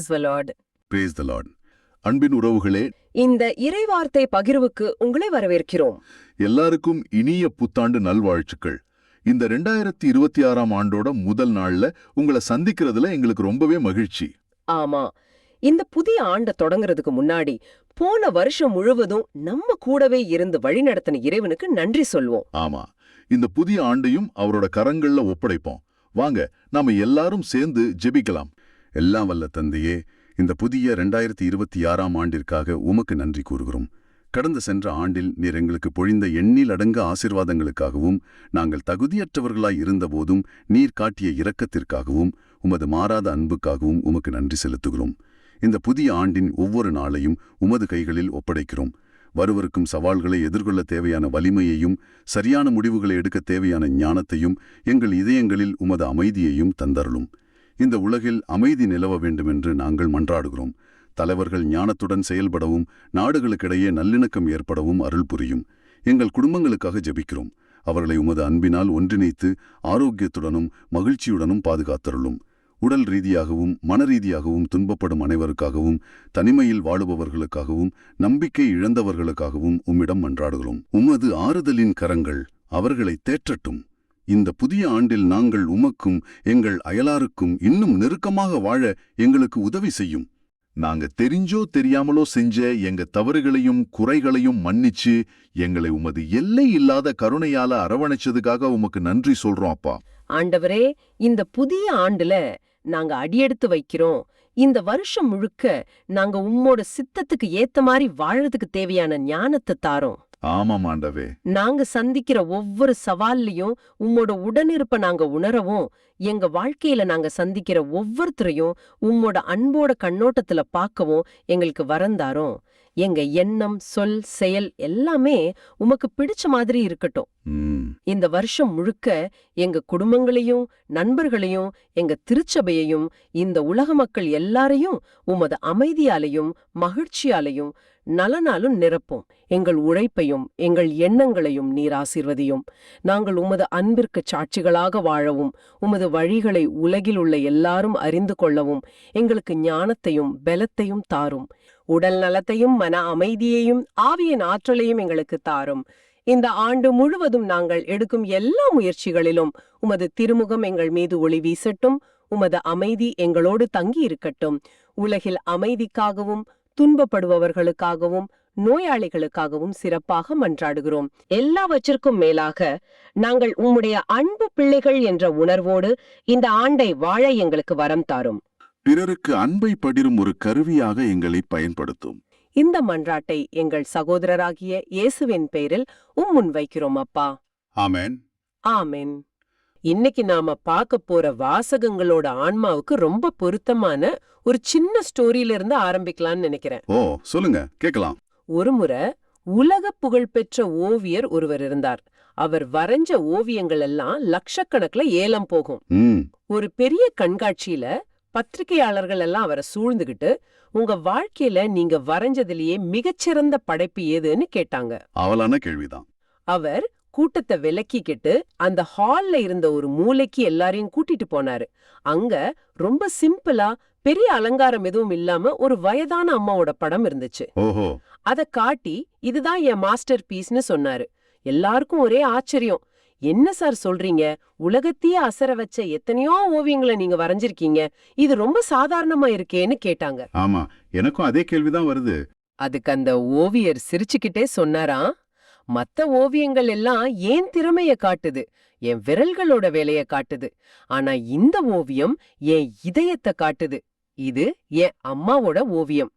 Praise the Lord. Praise the Lord. அன்பின் உறவுகளே, இந்த இறைவார்த்தை பகிர்வுக்கு உங்களை வரவேற்கிறோம். எல்லாருக்கும் இனிய புத்தாண்டு நல்வாழ்த்துக்கள். இந்த 2026ஆம் ஆண்டோட முதல் நாள்ல உங்களை சந்திக்கிறதுல எங்களுக்கு ரொம்பவே மகிழ்ச்சி. ஆமா, இந்த புதிய ஆண்டை தொடங்குறதுக்கு முன்னாடி போன வருஷம் முழுவதும் நம்ம கூடவே இருந்து வழிநடத்தின இறைவனுக்கு நன்றி சொல்வோம். ஆமா, இந்த புதிய ஆண்டையும் அவரோட கரங்கள்ல ஒப்படைப்போம். வாங்க, நாம எல்லாரும் சேர்ந்து ஜெபிக்கலாம். எல்லாம் வல்ல தந்தையே, இந்த புதிய 2026ஆம் ஆண்டிற்காக உமக்கு நன்றி கூறுகிறோம். கடந்த சென்ற ஆண்டில் நீர் எங்களுக்கு பொழிந்த எண்ணில் அடங்க ஆசீர்வாதங்களுக்காகவும், நாங்கள் தகுதியற்றவர்களாய் இருந்தபோதும் நீர் காட்டிய இரக்கத்திற்காகவும், உமது மாறாத அன்புக்காகவும் உமக்கு நன்றி செலுத்துகிறோம். இந்த புதிய ஆண்டின் ஒவ்வொரு நாளையும் உமது கைகளில் ஒப்படைக்கிறோம். வருவருக்கும் சவால்களை எதிர்கொள்ள தேவையான வலிமையையும், சரியான முடிவுகளை எடுக்க தேவையான ஞானத்தையும், எங்கள் இதயங்களில் உமது அமைதியையும் தந்தருளும். இந்த உலகில் அமைதி நிலவ வேண்டுமென்று நாங்கள் மன்றாடுகிறோம். தலைவர்கள் ஞானத்துடன் செயல்படவும், நாடுகளுக்கிடையே நல்லிணக்கம் ஏற்படவும் அருள் புரியும். எங்கள் குடும்பங்களுக்காக ஜெபிக்கிறோம். அவர்களை உமது அன்பினால் ஒன்றிணைத்து ஆரோக்கியத்துடனும் மகிழ்ச்சியுடனும் பாதுகாத்தருளும். உடல் ரீதியாகவும் மனரீதியாகவும் துன்பப்படும் அனைவருக்காகவும், தனிமையில் வாழுபவர்களுக்காகவும், நம்பிக்கை இழந்தவர்களுக்காகவும் உம்மிடம் மன்றாடுகிறோம். உமது ஆறுதலின் கரங்கள் அவர்களை தேற்றட்டும். இந்த புதிய ஆண்டில் நாங்கள் உமக்கும் எங்கள் அயலாருக்கும் இன்னும் நெருக்கமாக வாழ எங்களுக்கு உதவி செய்யும். நாங்க தெரிஞ்சோ தெரியாமலோ செஞ்ச எங்க தவறுகளையும் குறைகளையும் மன்னிச்சு எங்களை உமது எல்லை இல்லாத கருணையால அரவணைச்சதுக்காக உமக்கு நன்றி சொல்றோம் அப்பா. ஆண்டவரே, இந்த புதிய ஆண்டுல நாங்க அடியெடுத்து வைக்கிறோம். இந்த வருஷம் முழுக்க நாங்க உம்மோட சித்தத்துக்கு ஏத்த மாதிரி வாழறதுக்கு தேவையான ஞானத்தை தாரோம். ஆமாம் ஆண்டவே. நாங்க சந்திக்கிற ஒவ்வொரு சவால்லையும் உம்மோட உடனிருப்ப நாங்க உணரவும், எங்க வாழ்க்கையில நாங்க சந்திக்கிற ஒவ்வொருத்தரையும் உம்மோட அன்போட கண்ணோட்டத்துல பார்க்கவும் எங்களுக்கு வரந்தாரோம். எங்க எண்ணம், சொல், செயல் எல்லாமே உமக்கு பிடிச்ச மாதிரி இருக்கட்டும். இந்த வருஷம் முழுக்க எங்க குடும்பங்களையும் நண்பர்களையும் எங்க திருச்சபையையும் இந்த உலக மக்கள் எல்லாரையும் உமது அமைதியாலையும் மகிழ்ச்சியாலையும் நலனாலும் நிரப்பும். எங்கள் உழைப்பையும் எங்கள் எண்ணங்களையும் நீர் ஆசீர்வதியும். நாங்கள் உமது அன்பிற்கு சாட்சிகளாக வாழவும், உமது வழிகளை உலகில் உள்ள எல்லாரும் அறிந்து கொள்ளவும் எங்களுக்கு ஞானத்தையும் பலத்தையும் தாரும். உடல் நலத்தையும் மன அமைதியையும் ஆவியின் ஆற்றலையும் எங்களுக்கு தாரும். இந்த ஆண்டு முழுவதும் நாங்கள் எடுக்கும் எல்லா முயற்சிகளிலும் உமது திருமுகம் எங்கள் மீது ஒளி வீசட்டும். உமது அமைதி எங்களோடு தங்கி இருக்கட்டும். உலகில் அமைதிக்காகவும் துன்பப்படுபவர்களுக்காகவும் நோயாளிகளுக்காகவும் சிறப்பாக மன்றாடுகிறோம். எல்லாவற்றிற்கும் மேலாக நாங்கள் உம்முடைய அன்பு பிள்ளைகள் என்ற உணர்வோடு இந்த ஆண்டை வாழ எங்களுக்கு வரம் தாரும். பிறருக்கு அன்பை பகிரும் ஒரு கருவியாக எங்களை பயன்படுத்தும். இந்த மன்றாட்டை எங்கள் சகோதரராகிய இயேசுவின் பெயரில் முன் வைக்கிறோம் அப்பா. ஆமென். ஆமென். இன்னைக்கு நாம பார்க்க போற வாசகங்களோட ஆன்மாவுக்கு ரொம்ப பொருத்தமான ஒரு சின்ன ஸ்டோரியில இருந்து ஆரம்பிக்கலாம்னு நினைக்கிறேன். ஓ, சொல்லுங்க, கேட்கலாம். ஒருமுறை உலக புகழ்பெற்ற ஓவியர் ஒருவர் இருந்தார். அவர் வரைஞ்ச ஓவியங்கள் எல்லாம் லட்சக்கணக்குல ஏலம் போகும். ஒரு பெரிய கண்காட்சியில பத்திரிகையாளர்கள் எல்லாம் அவரை சூழ்ந்துகிட்டு, உங்க வாழ்க்கையில நீங்க வரைஞ்சதிலேயே மிகச்சிறந்த படைப்பு ஏதுன்னு கேட்டாங்க. அவலான கேள்விதான். அவர் கூட்டத்தை விலக்கிக்கிட்டு அந்த ஹால்ல இருந்த ஒரு மூலைக்கு எல்லாரையும் கூட்டிட்டு போனாரு. அங்க ரொம்ப சிம்பிளா பெரிய அலங்காரம் எதுவும் இல்லாம ஒரு வயதான அம்மாவோட படம் இருந்துச்சு. ஓஹோ. அத காட்டி இதுதான் என் மாஸ்டர் பீஸ்னு சொன்னாரு. எல்லாருக்கும் ஒரே ஆச்சரியம். என்ன சார் சொல்றீங்க? உலகத்தையே அசர வச்ச எத்தனையோ ஓவியங்களை நீங்க வரைஞ்சிருக்கீங்க, இது ரொம்ப சாதாரணமா இருக்கேன்னு கேட்டாங்க. ஆமா, எனக்கும் அதே கேள்விதான் வருது. அதுக்கு அந்த ஓவியர் சிரிச்சுக்கிட்டே சொன்னாராம், மத்த ஓவியங்கள் எல்லாம் ஏன் திறமைய காட்டுது, என் விரல்களோட வேலைய காட்டுது. ஆனா இந்த ஓவியம் என் இதயத்தை காட்டுது. இது என் அம்மாவோட ஓவியம்.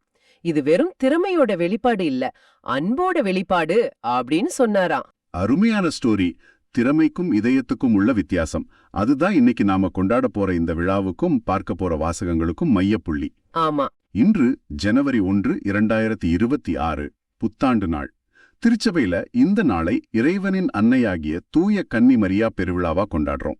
இது வெறும் திறமையோட வெளிப்பாடு இல்ல, அன்போட வெளிப்பாடு அப்படின்னு சொன்னாராம். அருமையான ஸ்டோரி. திறமைக்கும் இதயத்துக்கும் உள்ள வித்தியாசம், அதுதான் இன்னைக்கு நாம கொண்டாட போற இந்த விழாவுக்கும் பார்க்க போற வாசகங்களுக்கும் மையப்புள்ளி. ஆமா. இன்று ஜனவரி 1, 2026 புத்தாண்டு நாள். திருச்சபையில இந்த நாளை இறைவனின் அன்னையாகிய தூய கன்னி மரியா பெருவிழாவா கொண்டாடுறோம்.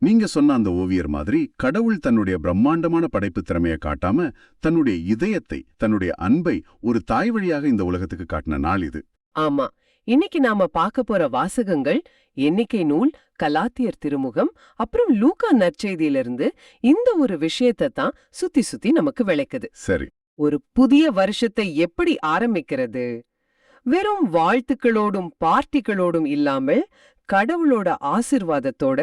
நீங்க சொன்ன அந்த ஓவியர் மாதிரி கடவுள் தன்னுடைய பிரம்மாண்டமான படைப்பு திறமையை காட்டாம தன்னுடைய இதயத்தை, தன்னுடைய அன்பை ஒரு தாய் வழியாக இந்த உலகத்துக்கு காட்டின நாள் இது. ஆமா. இன்னைக்கு நாம பார்க்க போற வாசகங்கள் எண்ணிக்கை நூல் கலாத்தியர் திருமுகம் அப்புறம் லூக்கா நற்செய்தியிலிருந்து இந்த ஒரு விஷயத்தை தான் சுத்தி சுத்தி நமக்கு விளக்குது. சரி. ஒரு புதிய வருஷத்தை எப்படி ஆரம்பிக்கிறது? வெறும் வாழ்த்துக்களோடும் பார்ட்டிகளோடும் இல்லாமல் கடவுளோட ஆசிர்வாதத்தோட,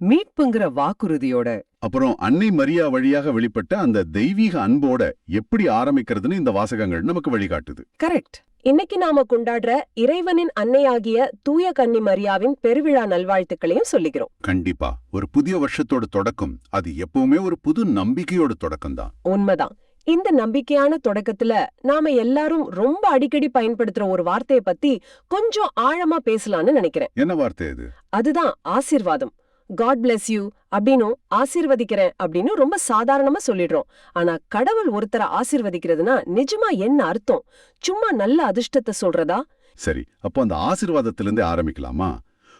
மீட்புங்கிற வாக்குறுதியோட. அப்புறம் அன்னை மரியா வழியாக வெளிப்பட்ட அந்த தெய்வீக அன்போட எப்படி ஆரம்பிக்கிறதுன்னு இந்த வாசகங்கள் நமக்கு வழிகாட்டுது. கரெக்ட். இன்னைக்கு நாம கொண்டாடுற இறைவனின் அன்னையாகிய தூய கன்னி மரியாவின் பெருவிழா நல்வாழ்த்துக்களையும் சொல்லிக்கிறோம். கண்டிப்பா. ஒரு புதிய வருஷத்தோட தொடக்கம் அது எப்பவுமே ஒரு புது நம்பிக்கையோட தொடக்கம் தான். உண்மைதான். இந்த நம்பிக்கையான தொடக்கத்துல நாம எல்லாரும் ரொம்ப அடிக்கடி பயன்படுத்துற ஒரு வார்த்தைய பத்தி கொஞ்சம் ஆழமா பேசலாம்னு நினைக்கிறேன். என்ன வார்த்தை இது? அதுதான் ஆசீர்வாதம். காட் பிளெஸ் யூ அப்படின்னு ஆசீர்வதிக்கிறேன் அப்படின்னு ரொம்ப சாதாரணமா சொல்லிடுறோம். ஆனா கடவுள் ஒருத்தரை ஆசீர்வதிக்கிறதுனா நிஜமா என்ன அர்த்தம்? சும்மா நல்ல அதிர்ஷ்டத்தை சொல்றதா? சரி, அப்போ அந்த ஆசீர்வாதத்திலிருந்தே ஆரம்பிக்கலாமா?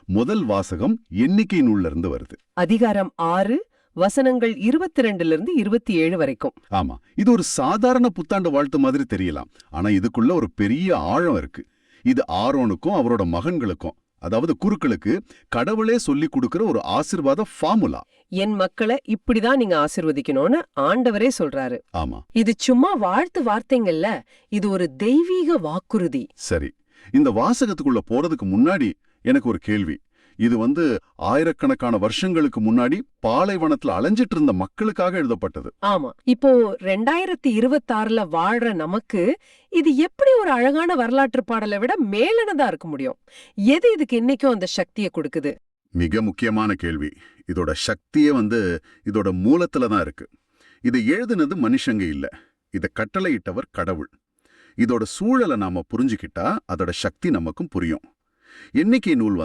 முதல் வாசகம் எண்ணிக்கை நூல்ல இருந்து வருது. அதிகாரம் 6 வசனங்கள் 22 27 வரைக்கும். ஆமா, இது ஒரு சாதாரண புத்தாண்டு வாழ்த்து மாதிரி தெரியலாம். ஆனா இதுக்குள்ள ஒரு பெரிய ஆழம் இருக்கு. இது ஆரோனுக்கும் அவரோட மகன்களுக்கும், அதாவது குருக்களுக்கு கடவுளே சொல்லி கொடுக்கிற ஒரு ஆசீர்வாத ஃபார்முலா. என் மக்களை இப்படிதான் நீங்க ஆசீர்வதிக்கணும்னு ஆண்டவரே சொல்றாரு. ஆமா, இது சும்மா வாழ்த்து வார்த்தைங்கல்ல, இது ஒரு தெய்வீக வாக்குறுதி. சரி. இந்த வாசகத்துக்குள்ள போறதுக்கு முன்னாடி எனக்கு ஒரு கேள்வி. இது ஆயிரக்கணக்கான வருஷங்களுக்கு முன்னாடி பாலைவனத்துல அலைஞ்சிட்டு இருந்த மக்களுக்காக எழுதப்பட்டது. ஆமா, இப்போ 2026ல வாழ்ற நமக்கு இது எப்படி ஒரு அழகான வரலாற்று பாடலை விட மேலானதா இருக்க முடியும்? எது இதுக்கு இன்னைக்கும் அந்த சக்தியை கொடுக்குது? மிக முக்கியமான கேள்வி. இதோட சக்தியே இதோட மூலத்துல தான் இருக்கு. இதை எழுதுனது மனுஷங்க இல்ல, இதை கட்டளையிட்டவர் கடவுள். இதோட சூழலை நாம புரிஞ்சுக்கிட்டா அதோட சக்தி நமக்கும் புரியும். எண்ணிக்கை நூல்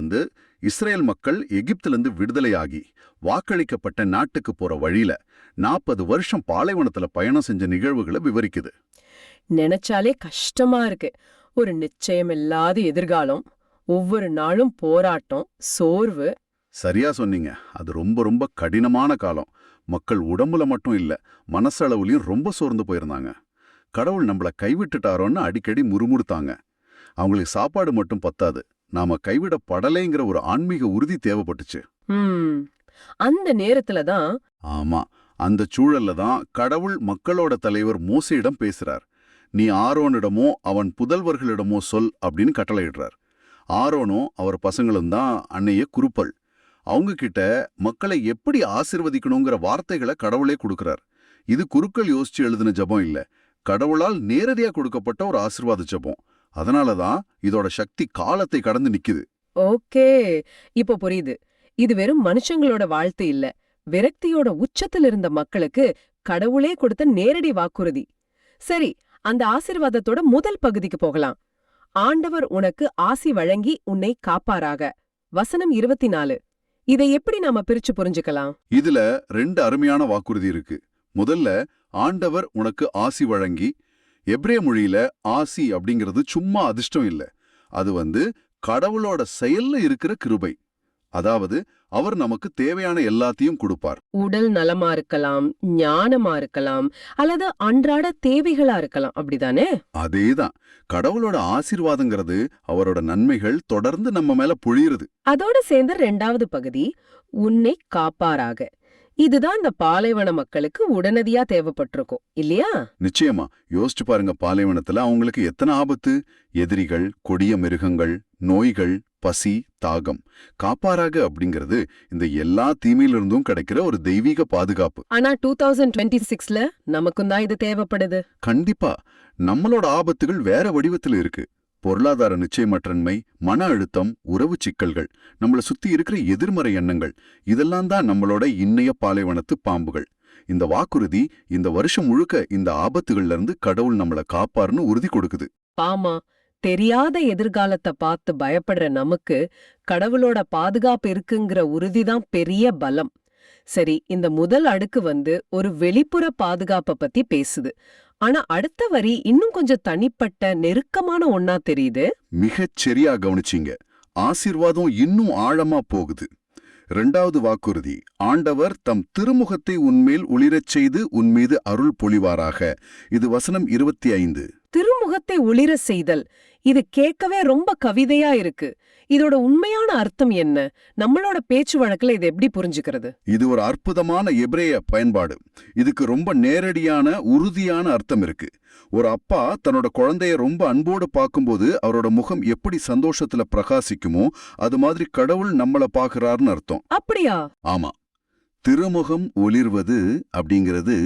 இஸ்ரேல் மக்கள் எகிப்திலிருந்து விடுதலையாகி வாக்களிக்கப்பட்ட நாட்டுக்கு போற வழியில 40 வருஷம் பாலைவனத்துல பயணம் செஞ்ச நிகழ்வுகளை விவரிக்குது. நினைச்சாலே கஷ்டமா இருக்கு. ஒரு நிச்சயமில்லாத எதிர்காலம், ஒவ்வொரு நாளும் போராட்டம், சோர்வு. சரியா சொன்னீங்க. அது ரொம்ப ரொம்ப கடினமான காலம். மக்கள் உடம்புல மட்டும் இல்ல, மனசளவுலயும் ரொம்ப சோர்ந்து போயிருந்தாங்க. கடவுள் நம்மள கைவிட்டுட்டாரோன்னு அடிக்கடி முறுமுறுத்தாங்க. அவங்களுக்கு சாப்பாடு மட்டும் பத்தாது, நாம கைவிடப்படலைங்கிற ஒரு ஆன்மீக உறுதி தேவைப்பட்டுச்சு. அந்த நேரத்துல தான். ஆமா, அந்த சூழல்ல தான் கடவுள் மக்களோட தலைவர் மோசேயிடம் பேசுறார். நீ ஆரோனிடமோ அவன் புதல்வர்களிடமோ சொல் அப்படின்னு கட்டளையிடுறார். ஆரோனும் அவர் பசங்களும் தான் அன்னைய குருப்பல். அவங்க கிட்ட மக்களை எப்படி ஆசிர்வதிக்கணுங்கிற வார்த்தைகளை கடவுளே கொடுக்கறார். இது குருக்கள் யோசிச்சு எழுதின ஜபம் இல்ல, கடவுளால் நேரடியா கொடுக்கப்பட்ட ஒரு ஆசீர்வாத ஜபம். அதனாலதான் இதோட சக்தி காலத்தை கடந்து நிக்குது. ஓகே, இப்போ புரியுது. இது வெறும் மனுஷங்களோட வாழ்த்து இல்ல, விரக்தியோட உச்சத்தில் இருந்த மக்களுக்கு கடவுளே கொடுத்த நேரடி வாக்குறுதி. சரி, அந்த ஆசீர்வாதத்தோட முதல் பகுதிக்கு போகலாம். ஆண்டவர் உனக்கு ஆசி வழங்கி உன்னை காப்பாராக. வசனம் 24. இதை எப்படி நாம பிரிச்சு புரிஞ்சுக்கலாம்? இதுல 2 அருமையான வாக்குறுதி இருக்கு. முதல்ல, ஆண்டவர் உனக்கு ஆசி வழங்கி. எப்ரேய மொழியில ஆசி அப்படிங்கிறது சும்மா அதிர்ஷ்டம் இல்ல, அது கடவுளோட செயல்ல இருக்கிற கிருபை. அதாவது அவர் நமக்கு தேவையான எல்லாத்தையும் கொடுப்பார். உடல் நலமா இருக்கலாம், ஞானமா இருக்கலாம், அல்லது அன்றாட தேவைகளா இருக்கலாம். அப்படிதானே? அதேதான். கடவுளோட ஆசீர்வாதங்கிறது அவரோட நன்மைகள் தொடர்ந்து நம்ம மேல பொழியுறது. அதோட சேர்ந்த 2வது பகுதி, உன்னை காப்பாராக. இதுதான் இந்த பாலைவன மக்களுக்கு உடனடியா தேவைப்பட்டிருக்கும் இல்லையா? நிச்சயமா. யோசிச்சு பாருங்க, பாலைவனத்துல அவங்களுக்கு எத்தனை ஆபத்து. எதிரிகள், கொடிய மிருகங்கள், நோய்கள், பசி, தாகம். காப்பாராக அப்படிங்கிறது இந்த எல்லா தீமையிலிருந்தும் கிடைக்கிற ஒரு தெய்வீக பாதுகாப்பு. ஆனா 2026ல நமக்கும் தான் இது தேவைப்படுது. கண்டிப்பா. நம்மளோட ஆபத்துகள் வேற வடிவத்துல இருக்கு. பொருளாதார நிச்சயமற்றன்மை, மன அழுத்தம், உறவு சிக்கல்கள், நம்மள சுத்தி இருக்கிற எதிர்மறை எண்ணங்கள், இதெல்லாம் தான் நம்மளோட இன்னைய பாலைவனத்து பாம்புகள். இந்த வாக்குறுதி இந்த வருஷம் முழுக்க இந்த ஆபத்துகள்ல இருந்து கடவுள் நம்மள காப்பார்னு உறுதி கொடுக்குது. ஆமா, தெரியாத எதிர்காலத்தை பார்த்து பயப்படுற நமக்கு கடவுளோட பாதுகாப்பு இருக்குங்கிற உறுதிதான் பெரிய பலம். சரி, இந்த முதல் அடுக்கு ஒரு வெளிப்புற பாதுகாப்பை பத்தி பேசுது. ஆனா அடுத்த வரி இன்னும் கொஞ்சம் தனிப்பட்ட நெருக்கமான ஒன்னா தெரியுது. மிகச் சரியா கவனிச்சீங்க. ஆசீர்வாதம் இன்னும் ஆழமா போகுது. 2வது வாக்குறுதி, ஆண்டவர் தம் திருமுகத்தை உன்மேல் ஒளிரச் செய்து உன்மீது அருள் பொழிவாராக. இது வசனம் 25. திருமுகத்தை ஒளிர செய்தல், இது கேட்கவே ரொம்ப கவிதையா இருக்கு. இதோட உண்மையான அர்த்தம் என்ன? நம்மளோட பேச்சு வழக்குல இதை எப்படி புரிஞ்சுக்கிறது? இது ஒரு அற்புதமான எபிரேய பயன்பாடு. இதுக்கு ரொம்ப நேரடியான உறுதியான அர்த்தம் இருக்கு. ஒரு அப்பா தன்னோட குழந்தைய ரொம்ப அன்போடு பார்க்கும்போது அவரோட முகம் எப்படி சந்தோஷத்துல பிரகாசிக்குமோ அது மாதிரி கடவுள் நம்மள பார்க்கறாருன்னு அர்த்தம். அப்படியா? ஆமா, திருமுகம் ஒளிர்வது அப்படிங்கிறது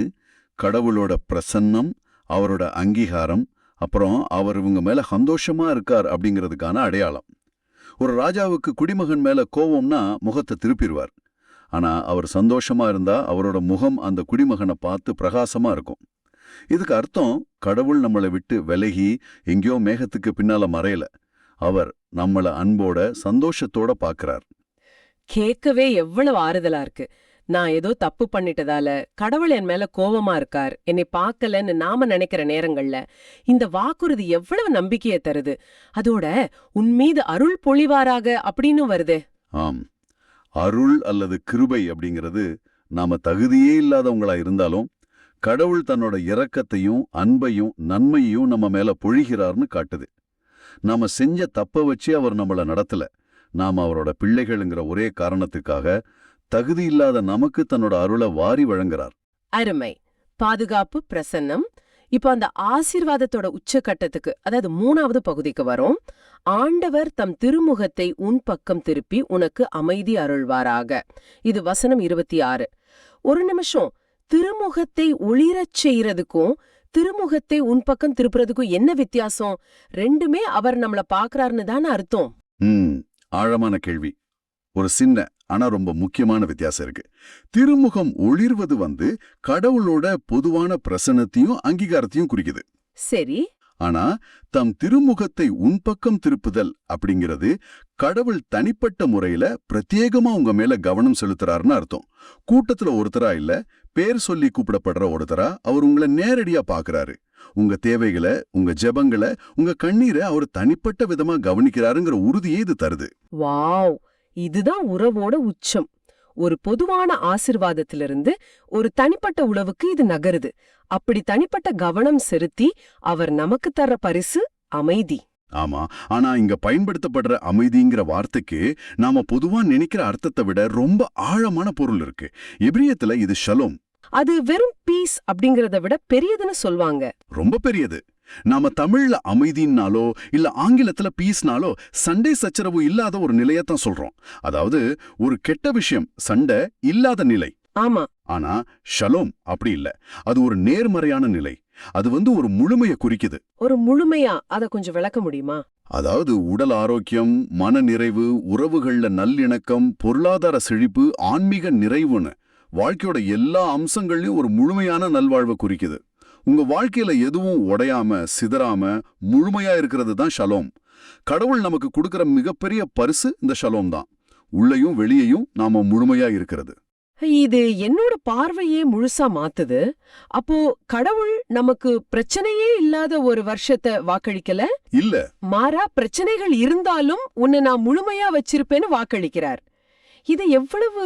கடவுளோட பிரசன்னம், அவரோட அங்கீகாரம், அப்புறம் அவர் இவங்க மேல சந்தோஷமா இருக்கார் அப்படிங்கிறதுக்கான அடையாளம். ஒரு ராஜாவுக்கு குடிமகன் மேல கோவம்னா முகத்தை திருப்பிடுவார். ஆனா அவர் சந்தோஷமா இருந்தா அவரோட முகம் அந்த குடிமகனை பார்த்து பிரகாசமா இருக்கும். இதுக்கு அர்த்தம் கடவுள் நம்மளை விட்டு விலகி எங்கேயோ மேகத்துக்கு பின்னால மறையல. அவர் நம்மள அன்போட சந்தோஷத்தோட பார்க்கறார். கேட்கவே எவ்வளவு ஆறுதலா இருக்கு. நான் ஏதோ தப்பு பண்ணிட்டதால கடவுள் என் மேல கோவமா இருக்கார், என்னை பார்க்கலன்னு நாம நினைக்கிற நேரங்கள்ல இந்த வாக்குறுதி எவ்வளவு நம்பிக்கையை தருது. அதோட உன்மீது அருள் பொழிவாராக அப்படின்னு வருதே. ஆம், அருள் அல்லது கிருபை அப்படிங்கிறது நாம தகுதியே இல்லாதவங்களா இருந்தாலும் கடவுள் தன்னோட இரக்கத்தையும் அன்பையும் நன்மையையும் நம்ம மேல பொழிகிறார்னு காட்டுது. நாம செஞ்ச தப்ப வச்சு அவர் நம்மள நடத்தல. நாம அவரோட பிள்ளைகள்ங்கிற ஒரே காரணத்துக்காக தகுதி இல்லாத நமக்கு தன்னோட அருளை வாரி வழங்குறார். அருமை. பாதுகாப்பு, பிரசன்னம். இப்போ அந்த ஆசீர்வாதத்தோட உச்சகட்டத்துக்கு, அதாவது 3வது பகுதிக்கு வரும். ஆண்டவர் தம் திருமுகத்தை உன் பக்கம் திருப்பி உனக்கு அமைதி அருள்வாராக. இது வசனம் 26. ஒரு நிமிஷம், திருமுகத்தை ஒளிரச் செய்யறதுக்கும் திருமுகத்தை உன் பக்கம் திருப்புறதுக்கும் என்ன வித்தியாசம்? ரெண்டுமே அவர் நம்மள பாக்குறாருன்னு தானே அர்த்தம். ஆழமான கேள்வி. ஒரு சின்ன ஆனா ரொம்ப முக்கியமான வித்தியாசம் இருக்கு. திருமுகம் ஒளிர்வது கடவுளோட பொதுவான பிரசன்னத்தையும் அங்கீகாரத்தையும் குறிக்குது. சரி. ஆனா தம் திருமுகத்தை உன் பக்கம் திருப்புதல் அப்படிங்கிறது கடவுள் தனிப்பட்ட முறையில பிரத்யேகமா உங்க மேல கவனம் செலுத்துறாருன்னு அர்த்தம். கூட்டத்துல ஒருத்தரா இல்ல, பேர் சொல்லி கூப்பிடப்படுற ஒருத்தரா அவர் உங்களை நேரடியா பாக்குறாரு. உங்க தேவைகளை, உங்க ஜெபங்களை, உங்க கண்ணீரை அவர் தனிப்பட்ட விதமா கவனிக்கிறாருங்கிற உறுதியே இது தருது. வாவ், இதுதான் உறவோட உச்சம். ஒரு பொதுவான ஆசிர்வாதத்திலிருந்து ஒரு தனிப்பட்ட உறவுக்கு இது நகருது. அப்படி தனிப்பட்ட கவனம் செலுத்தி அவர் நமக்கு தர்ற பரிசு அமைதி. ஆமா, ஆனா இங்க பயன்படுத்தப்படுற அமைதிங்கிற வார்த்தைக்கு நாம பொதுவா நினைக்கிற அர்த்தத்தை விட ரொம்ப ஆழமான பொருள் இருக்கு. எபிரியத்துல இது ஷலோம். அது வெறும் பீஸ் அப்படிங்கறத விட பெரியதுன்னு சொல்வாங்க. ரொம்ப பெரியது. நாம தமிழ்ல அமைதினாலோ இல்ல ஆங்கிலத்துல பீஸ்னாலோ சண்டை சச்சரவு இல்லாத ஒரு நிலையத்தான் சொல்றோம். அதாவது ஒரு கெட்ட விஷயம், சண்டை இல்லாத நிலை. ஆமா. ஆனா ஷலோம் அப்படி இல்ல. அது ஒரு நேர்மறையான நிலை. அது ஒரு முழுமையை குறிக்குது. ஒரு முழுமையா? அத கொஞ்சம் விளக்க முடியுமா? அதாவது உடல் ஆரோக்கியம், மன நிறைவு, உறவுகள்ல நல்லிணக்கம், பொருளாதார செழிப்பு, ஆன்மீக நிறைவுன்னு வாழ்க்கையோட எல்லா அம்சங்கள்லயும் ஒரு முழுமையான நல்வாழ்வை குறிக்குது. உங்க வாழ்க்கையில எதுவும் உடையாம சிதறாம முழுமையா இருக்கிறது தான் ஷலோம். கடவுள் நமக்கு கொடுக்கிற மிகப்பெரிய பரிசு இந்த ஷலோம் தான். உள்ளேயும் வெளியேயும் நாம முழுமையா இருக்கிறது. இது என்னோட பார்வையே முழுசா மாத்துது. அப்போ கடவுள் நமக்கு பிரச்சனையே இல்லாத ஒரு வருஷத்தை வாக்களிக்கல இல்ல, மாறா பிரச்சனைகள் இருந்தாலும் உன்னை நான் முழுமையா வச்சிருப்பேன்னு வாக்களிக்கிறார். இது எவ்வளவு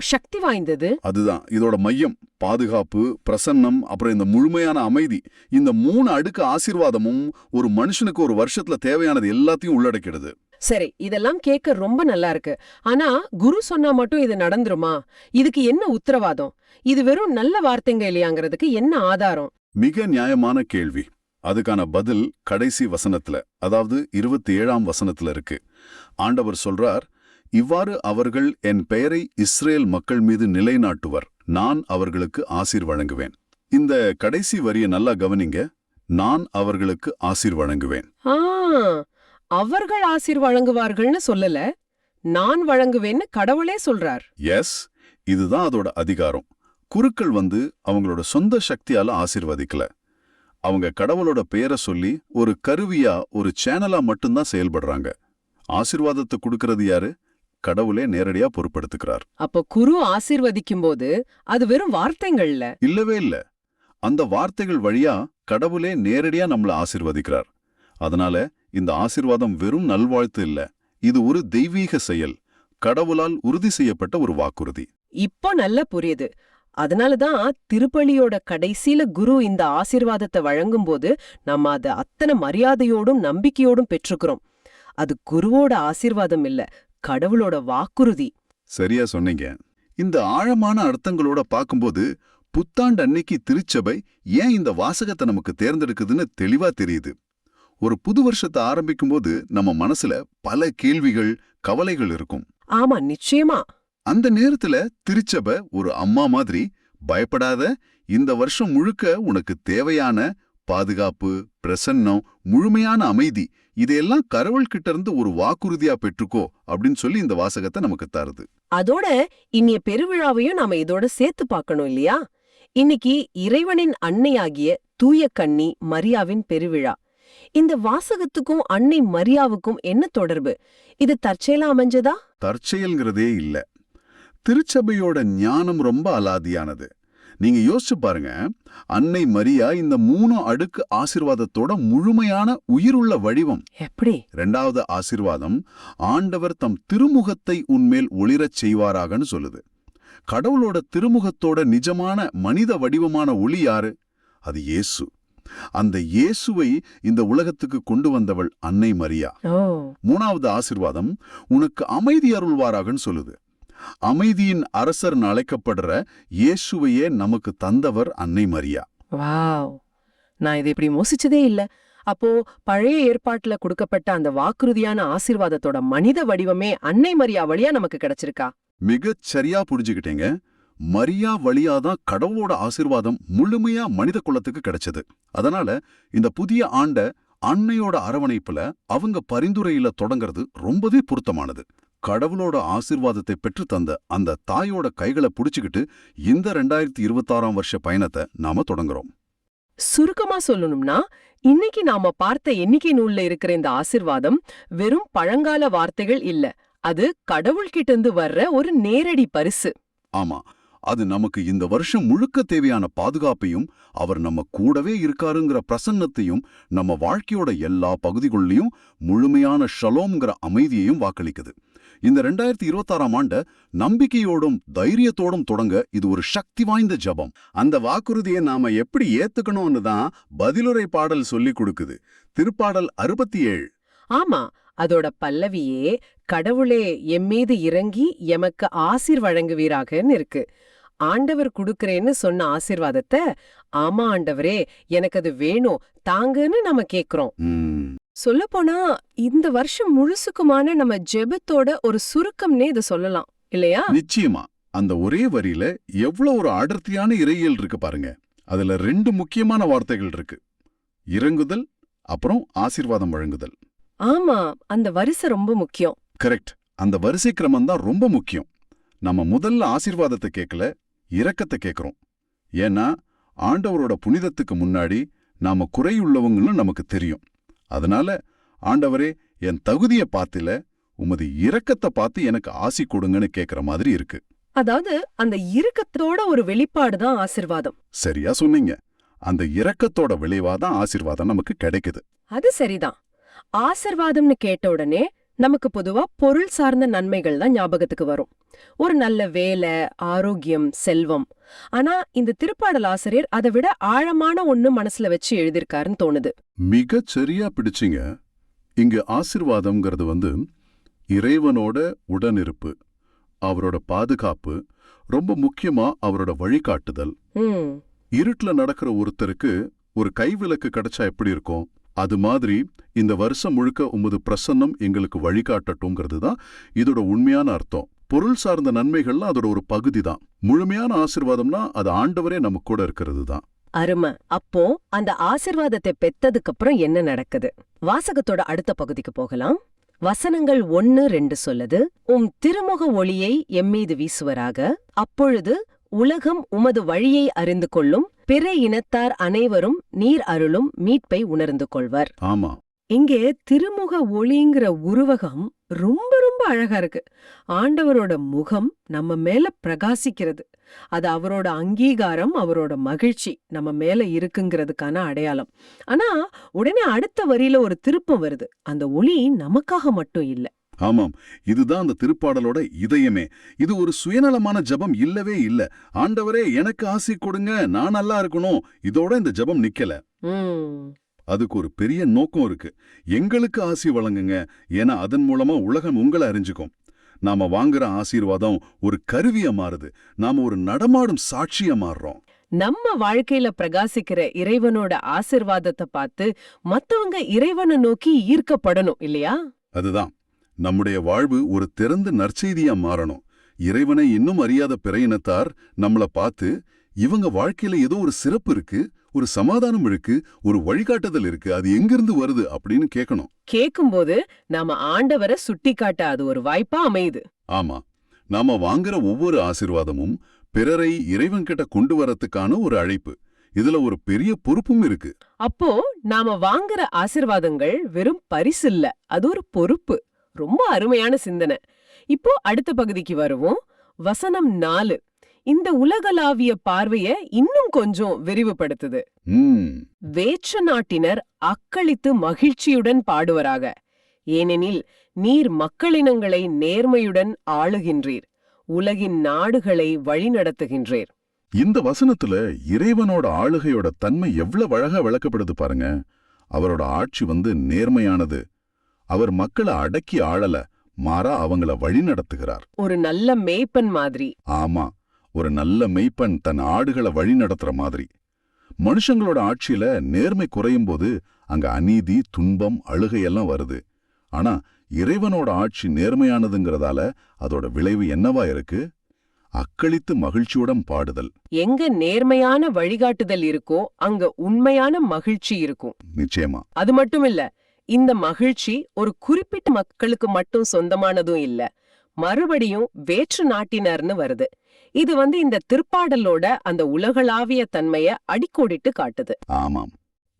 சக்தி வாய்ந்தது! அதுதான் இதோட மையம். பாதுகாப்பு, பிரசன்னம், அப்புறம் இந்த முழுமையான அமைதி. இந்த 3 அடுக்கு ஆசீர்வாதமும் ஒரு மனுஷனுக்கு ஒரு வருஷத்துல தேவையானது எல்லாத்தையும் உள்ளடக்கிடுது. சரி, இதெல்லாம் கேட்க ரொம்ப நல்லா இருக்கு. ஆனா குரு சொன்னா மட்டும் இது நடந்துருமா? இதுக்கு என்ன உத்தரவாதம்? இது வெறும் நல்ல வார்த்தைங்க இல்லையாங்கிறதுக்கு என்ன ஆதாரம்? மிக நியாயமான கேள்வி. அதுக்கான பதில் கடைசி வசனத்துல, அதாவது 27ஆம் வசனத்துல இருக்கு. ஆண்டவர் சொல்றார், இவ்வாறு அவர்கள் என் பெயரை இஸ்ரேல் மக்கள் மீது நிலைநாட்டுவர், நான் அவர்களுக்கு ஆசீர் வழங்குவேன். இந்த கடைசி வரியை நல்லா கவனிங்க. நான் அவர்களுக்கு ஆசீர் வழங்குவேன். அவர்கள் ஆசீர் வழங்குவார்கள்னு சொல்லல, நான் வழங்குவேன்னு கடவுளே சொல்றார். எஸ், இதுதான் அதோட அதிகாரம். குருக்கள் அவங்களோட சொந்த சக்தியால ஆசீர்வதிக்கல. அவங்க கடவுளோட பெயரை சொல்லி ஒரு கருவியா, ஒரு சேனலா மட்டும்தான் செயல்படுறாங்க. ஆசீர்வாதத்தை கொடுக்கறது யாரு? கடவுளே நேரடியா பொறுப்படுத்துக்கிறார். அப்ப குரு ஆசீர்வதிக்கும் போது அது வெறும் வார்த்தைகள்ல இல்லவே இல்ல. அந்த வார்த்தைகள் வழியா கடவுளே நேரடியா நம்மள ஆசீர்வதிக்கிறார். அதனால இந்த ஆசீர்வாதம் வெறும் நல்வாழ்த்து இல்ல, இது ஒரு தெய்வீக செயல், கடவுளால் உறுதி செய்யப்பட்ட ஒரு வாக்குறுதி. இப்போ நல்லா புரியுது. அதனாலதான் திருப்பலியோட கடைசியில குரு இந்த ஆசீர்வாதத்தை வழங்கும்போது நம்ம அத அத்தனை மரியாதையோடும் நம்பிக்கையோடும் பெற்றுக்கிறோம். அது குருவோட ஆசீர்வாதம் இல்ல, கடவுளோட வாக்குறுதி. சரியா சொன்னீங்க. இந்த ஆழமான அர்த்தங்களோட பார்க்கும்போது புத்தாண்டு அன்னைக்கு திருச்சபை ஏன் இந்த வாசகத்தை நமக்கு தேர்ந்தெடுக்குதுன்னு தெளிவா தெரியுது. ஒரு புது வருஷத்தை ஆரம்பிக்கும்போது நம்ம மனசுல பல கேள்விகள், கவலைகள் இருக்கும். ஆமா, நிச்சயமா. அந்த நேரத்துல திருச்சபை ஒரு அம்மா மாதிரி, பயப்படாத, இந்த வருஷம் முழுக்க உனக்கு தேவையான பாதுகாப்பு, பிரசன்னம், முழுமையான அமைதி இதையெல்லாம் கடவுள்கிட்ட இருந்து ஒரு வாக்குறுதியா பெற்றுக்கோ அப்படின்னு சொல்லி இந்த வாசகத்தை நமக்கு தருது. அதோட இன்னைய பெருவிழாவையும் நாம இதோட சேர்த்து பார்க்கணும் இல்லையா? இன்னைக்கு இறைவனின் அன்னையாகிய தூய கன்னி மரியாவின் பெருவிழா. இந்த வாசகத்துக்கும் அன்னை மரியாவுக்கும் என்ன தொடர்பு? இது தற்செயலா அமைஞ்சதா? தற்செயல்ங்கிறதே இல்ல. திருச்சபையோட ஞானம் ரொம்ப அலாதியானது. நீங்க யோசிச்சு பாருங்க, அன்னை மரியா இந்த 3 அடுக்கு ஆசீர்வாதத்தோட முழுமையான உயிருள்ள வடிவம். எப்படி? 2வது ஆசீர்வாதம், ஆண்டவர் தம் திருமுகத்தை உன்மேல் ஒளிரச் செய்வாராகன்னு சொல்லுது. கடவுளோட திருமுகத்தோட நிஜமான மனித வடிவமான ஒளி யாரு? அது இயேசு. அந்த இயேசுவை இந்த உலகத்துக்கு கொண்டு வந்தவள் அன்னை மரியா. 3வது ஆசீர்வாதம், உனக்கு அமைதி அருள்வாராகன்னு சொல்லுது. அமைதியின் அரசர்னு அழைக்கப்படுற இயேசுவையே நமக்கு தந்தவர் அன்னை மரியா. வாவ், நான் இதை இப்படி யோசிச்சதே இல்ல. அப்போ பழைய ஏற்பாட்டுல கொடுக்கப்பட்ட அந்த வாக்குறுதியான ஆசீர்வாதத்தோட மனித வடிவமே அன்னை மரியா வழியா நமக்கு கிடைச்சிருக்கா? மிகச் சரியா புரிஞ்சுக்கிட்டீங்க. மரியா வழியாதான் கடவுளோட ஆசீர்வாதம் முழுமையா மனித குலத்துக்கு கிடைச்சது. அதனால இந்த புதிய ஆண்ட அன்னையோட அரவணைப்புல, அவங்க பரிந்துரையில தொடங்கிறது ரொம்பவே பொருத்தமானது. கடவுளோட ஆசீர்வாதத்தை பெற்று தந்த அந்த தாயோட கைகளை புடிச்சுக்கிட்டு இந்த 2026ஆம் வருஷ பயணத்தை நாம தொடங்குறோம். சுருக்கமா சொல்லணும்னா, இன்னைக்கு நாம பார்த்த எண்ணிக்கை நூல்ல இருக்கிற இந்த ஆசீர்வாதம் வெறும் பழங்கால வார்த்தைகள் இல்ல, அது கடவுள்கிட்ட இருந்து வர்ற ஒரு நேரடி பரிசு. ஆமா, அது நமக்கு இந்த வருஷம் முழுக்க தேவையான பாதுகாப்பையும், அவர் நம்ம கூடவே இருக்காருங்கிற பிரசன்னத்தையும், நம்ம வாழ்க்கையோட எல்லா பகுதிகளிலையும் முழுமையான ஷலோம்ங்கிற அமைதியையும் வாக்களிக்குது. இந்த 2026ஆம் ஆண்ட நம்பிக்கையோடும் தைரியத்தோடும் தொடங்க இது ஒரு சக்தி வாய்ந்த ஜபம். அந்த வாக்குறுதியை நாம எப்படி ஏத்துக்கணும்னு தான் பதிலுரை பாடல் சொல்லி கொடுக்குது. திருப்பாடல் 67. ஆமா, அதோட பல்லவியே கடவுளே எம்மீது இறங்கி எமக்கு ஆசீர் வழங்குவீராகன்னு இருக்கு. ஆண்டவர் குடுக்கறேன்னு சொன்ன ஆசீர்வாதத்தை, ஆமா ஆண்டவரே எனக்கு அது வேணும் தாங்கன்னு நம்ம கேக்குறோம். சொல்லப்போனா இந்த வருஷம் முழுசுக்குமான நம்ம ஜெபத்தோட ஒரு சுருக்கம்னே இதை சொல்லலாம் இல்லையா? நிச்சயமா. அந்த ஒரே வரியில எவ்வளவு ஒரு அடர்த்தியான இறையியல் இருக்கு பாருங்க. அதுல 2 முக்கியமான வார்த்தைகள் இருக்கு. இறங்குதல், அப்புறம் ஆசீர்வாதம் வழங்குதல். ஆமா, அந்த வரிசை ரொம்ப முக்கியம். கரெக்ட். அந்த வரிசை கிரமம் தான் ரொம்ப முக்கியம். நம்ம முதல்ல ஆசீர்வாதத்தை கேட்கல, இரக்கத்தை கேட்கிறோம். ஏன்னா ஆண்டவரோட புனிதத்துக்கு முன்னாடி நாம குறையுள்ளவங்களும் நமக்கு தெரியும். அதனால ஆண்டவரே, என் தகுதியை பார்த்தில, உமது இரக்கத்தை பார்த்து எனக்கு ஆசி கொடுங்கன்னு கேட்கிற மாதிரி இருக்கு. அதாவது அந்த இரக்கத்தோட ஒரு வெளிப்பாடுதான் ஆசீர்வாதம். சரியா சொன்னீங்க. அந்த இரக்கத்தோட விளைவாதான் ஆசீர்வாதம் நமக்கு கிடைக்குது. அது சரிதான். ஆசீர்வாதம்னு கேட்ட உடனே நமக்கு பொதுவா பொருள் சார்ந்த நன்மைகள் தான் ஞாபகத்துக்கு வரும். ஒரு நல்ல வேலை, ஆரோக்கியம், செல்வம். ஆனா இந்த திருப்பாடல் ஆசிரியர் அதை விட ஆழமான ஒண்ணு மனசுல வச்சு எழுதியிருக்காருன்னு தோணுது. மிகச் சரியா பிடிச்சிங்க. இங்க ஆசீர்வாதம்ங்கிறது இறைவனோட உடனிருப்பு, அவரோட பாதுகாப்பு, ரொம்ப முக்கியமா அவரோட வழிகாட்டுதல். இருட்டுல நடக்கிற ஒருத்தருக்கு ஒரு கைவிளக்கு கிடைச்சா எப்படி இருக்கும், அது மாதிரி இந்த வருஷம் முழுக்க உமது பிரசன்னம் எங்களுக்கு வழிகாட்டட்டும்ங்கிறது தான் இதோட உண்மையான அர்த்தம். பொருள் சார்ந்த நன்மைகள்லாம் அதோட ஒரு பகுதி தான். முழுமையான ஆசீர்வாதம்னா அது ஆண்டவரே நம்ம கூட இருக்கிறது தான். அருமை. அப்போ அந்த ஆசீர்வாதத்தை பெத்ததுக்கு அப்புறம் என்ன நடக்குது? வாசகத்தோட அடுத்த பகுதிக்கு போகலாம். வசனங்கள் 1-2 சொல்லுது, உம் திருமுக ஒளியை எம்மீது வீசுவராக, அப்பொழுது உலகம் உமது வழியை அறிந்து கொள்ளும், பிற இனத்தார் அனைவரும் நீர் அருளும் மீட்பை உணர்ந்து கொள்வர். ஆமா, இங்கே திருமுக ஒளிங்கிற உருவகம் ரொம்ப ரொம்ப அழகா இருக்கு. ஆண்டவரோட முகம் நம்ம மேல பிரகாசிக்கிறது. அது அவரோட அங்கீகாரம், அவரோட மகிழ்ச்சி நம்ம மேல இருக்குங்கிறதுக்கான அடையாளம். ஆனா உடனே அடுத்த வரியில ஒரு திருப்பம் வருது. அந்த ஒளி நமக்காக மட்டும் இல்ல. ஆமாம், இதுதான் அந்த திருப்பாடலோட இதயமே. இது ஒரு சுயநலமான ஜெபம் இல்லவே இல்ல. ஆண்டவரே எனக்கு ஆசி கொடுங்க, நான் நல்லா இருக்கணும், இதோட இந்த ஜெபம் நிக்கல. ம். அதுக்கு ஒரு பெரிய நோக்கம் இருக்கு. எங்களுக்கு ஆசி வழங்குங்க, ஏன்னா அதன் மூலமா உலகம் உங்களை அறிஞ்சுக்கும். நாம வாங்குற ஆசீர்வாதம் ஒரு கருவியா மாறுது. நாம ஒரு நடமாடும் சாட்சியா மாறுறோம். நம்ம வாழ்க்கையில பிரகாசிக்கிற இறைவனோட ஆசிர்வாதத்தை பார்த்து மத்தவங்க இறைவனை நோக்கி ஈர்க்கப்படணும் இல்லையா? அதுதான், நம்முடைய வாழ்வு ஒரு திறந்த நற்செய்தியா மாறணும். இறைவனை இன்னும் அறியாத பிற இனத்தார் நம்மள பார்த்து, இவங்க வாழ்க்கையில ஏதோ ஒரு சிறப்பு இருக்கு, ஒரு சமாதானம் இருக்கு, ஒரு வழிகாட்டுதல் இருக்கு, அது எங்கிருந்து வருது அப்படின்னு கேட்கணும். கேக்கும்போது நாம ஆண்டவரை சுட்டிக்காட்ட அது ஒரு வாய்ப்பா அமையுது. ஆமா, நாம வாங்குற ஒவ்வொரு ஆசீர்வாதமும் பிறரை இறைவன் கிட்ட கொண்டு வரத்துக்கான ஒரு அழைப்பு. இதுல ஒரு பெரிய பொறுப்பும் இருக்கு. அப்போ நாம வாங்குற ஆசிர்வாதங்கள் வெறும் பரிசு இல்ல, அது ஒரு பொறுப்பு. ரொம்ப அருமையான சிந்தனை. இப்போ அடுத்த பகுதிக்கு வருவோம். வசனம் 4 இந்த உலகளாவிய பார்வைய இன்னும் கொஞ்சம் விரிவுபடுத்துது. வேற்று நாட்டினர் அக்களித்து மகிழ்ச்சியுடன் பாடுவராக, ஏனெனில் நீர் மக்களினங்களை நேர்மையுடன் ஆளுகின்றீர், உலகின் நாடுகளை வழிநடத்துகின்றீர். இந்த வசனத்துல இறைவனோட ஆளுகையோட தன்மை எவ்வளவு அழகா விளக்கப்படுது பாருங்க. அவரோட ஆட்சி நேர்மையானது. அவர் மக்களை அடக்கி ஆளல, மாறா அவங்கள வழி நடத்துகிறார். ஒரு நல்ல மேய்ப்பன் மாதிரி. ஆமா, ஒரு நல்ல மெய்ப்பன் தன் ஆடுகளை வழி நடத்துற மாதிரி. மனுஷங்களோட ஆட்சியில நேர்மை குறையும் போது அங்க அநீதி, துன்பம், அழுகையெல்லாம் வருது. ஆனா இறைவனோட ஆட்சி நேர்மையானதுங்கிறதால அதோட விளைவு என்னவா இருக்கு? அக்களித்து மகிழ்ச்சியுடன் பாடுதல். எங்க நேர்மையான வழிகாட்டுதல் இருக்கோ அங்க உண்மையான மகிழ்ச்சி இருக்கும். நிச்சயமா. அது மட்டும் இல்ல, இந்த மகிழ்ச்சி ஒரு குறிப்பிட்ட மக்களுக்கு மட்டும் சொந்தமானதும் இல்ல, மறுபடியும் வேற்று நாட்டினர்னு வருது. இது இந்த திருப்பாடலோட அந்த உலகளாவிய தன்மைய அடிக்கோடிட்டு காட்டுது. ஆமாம்,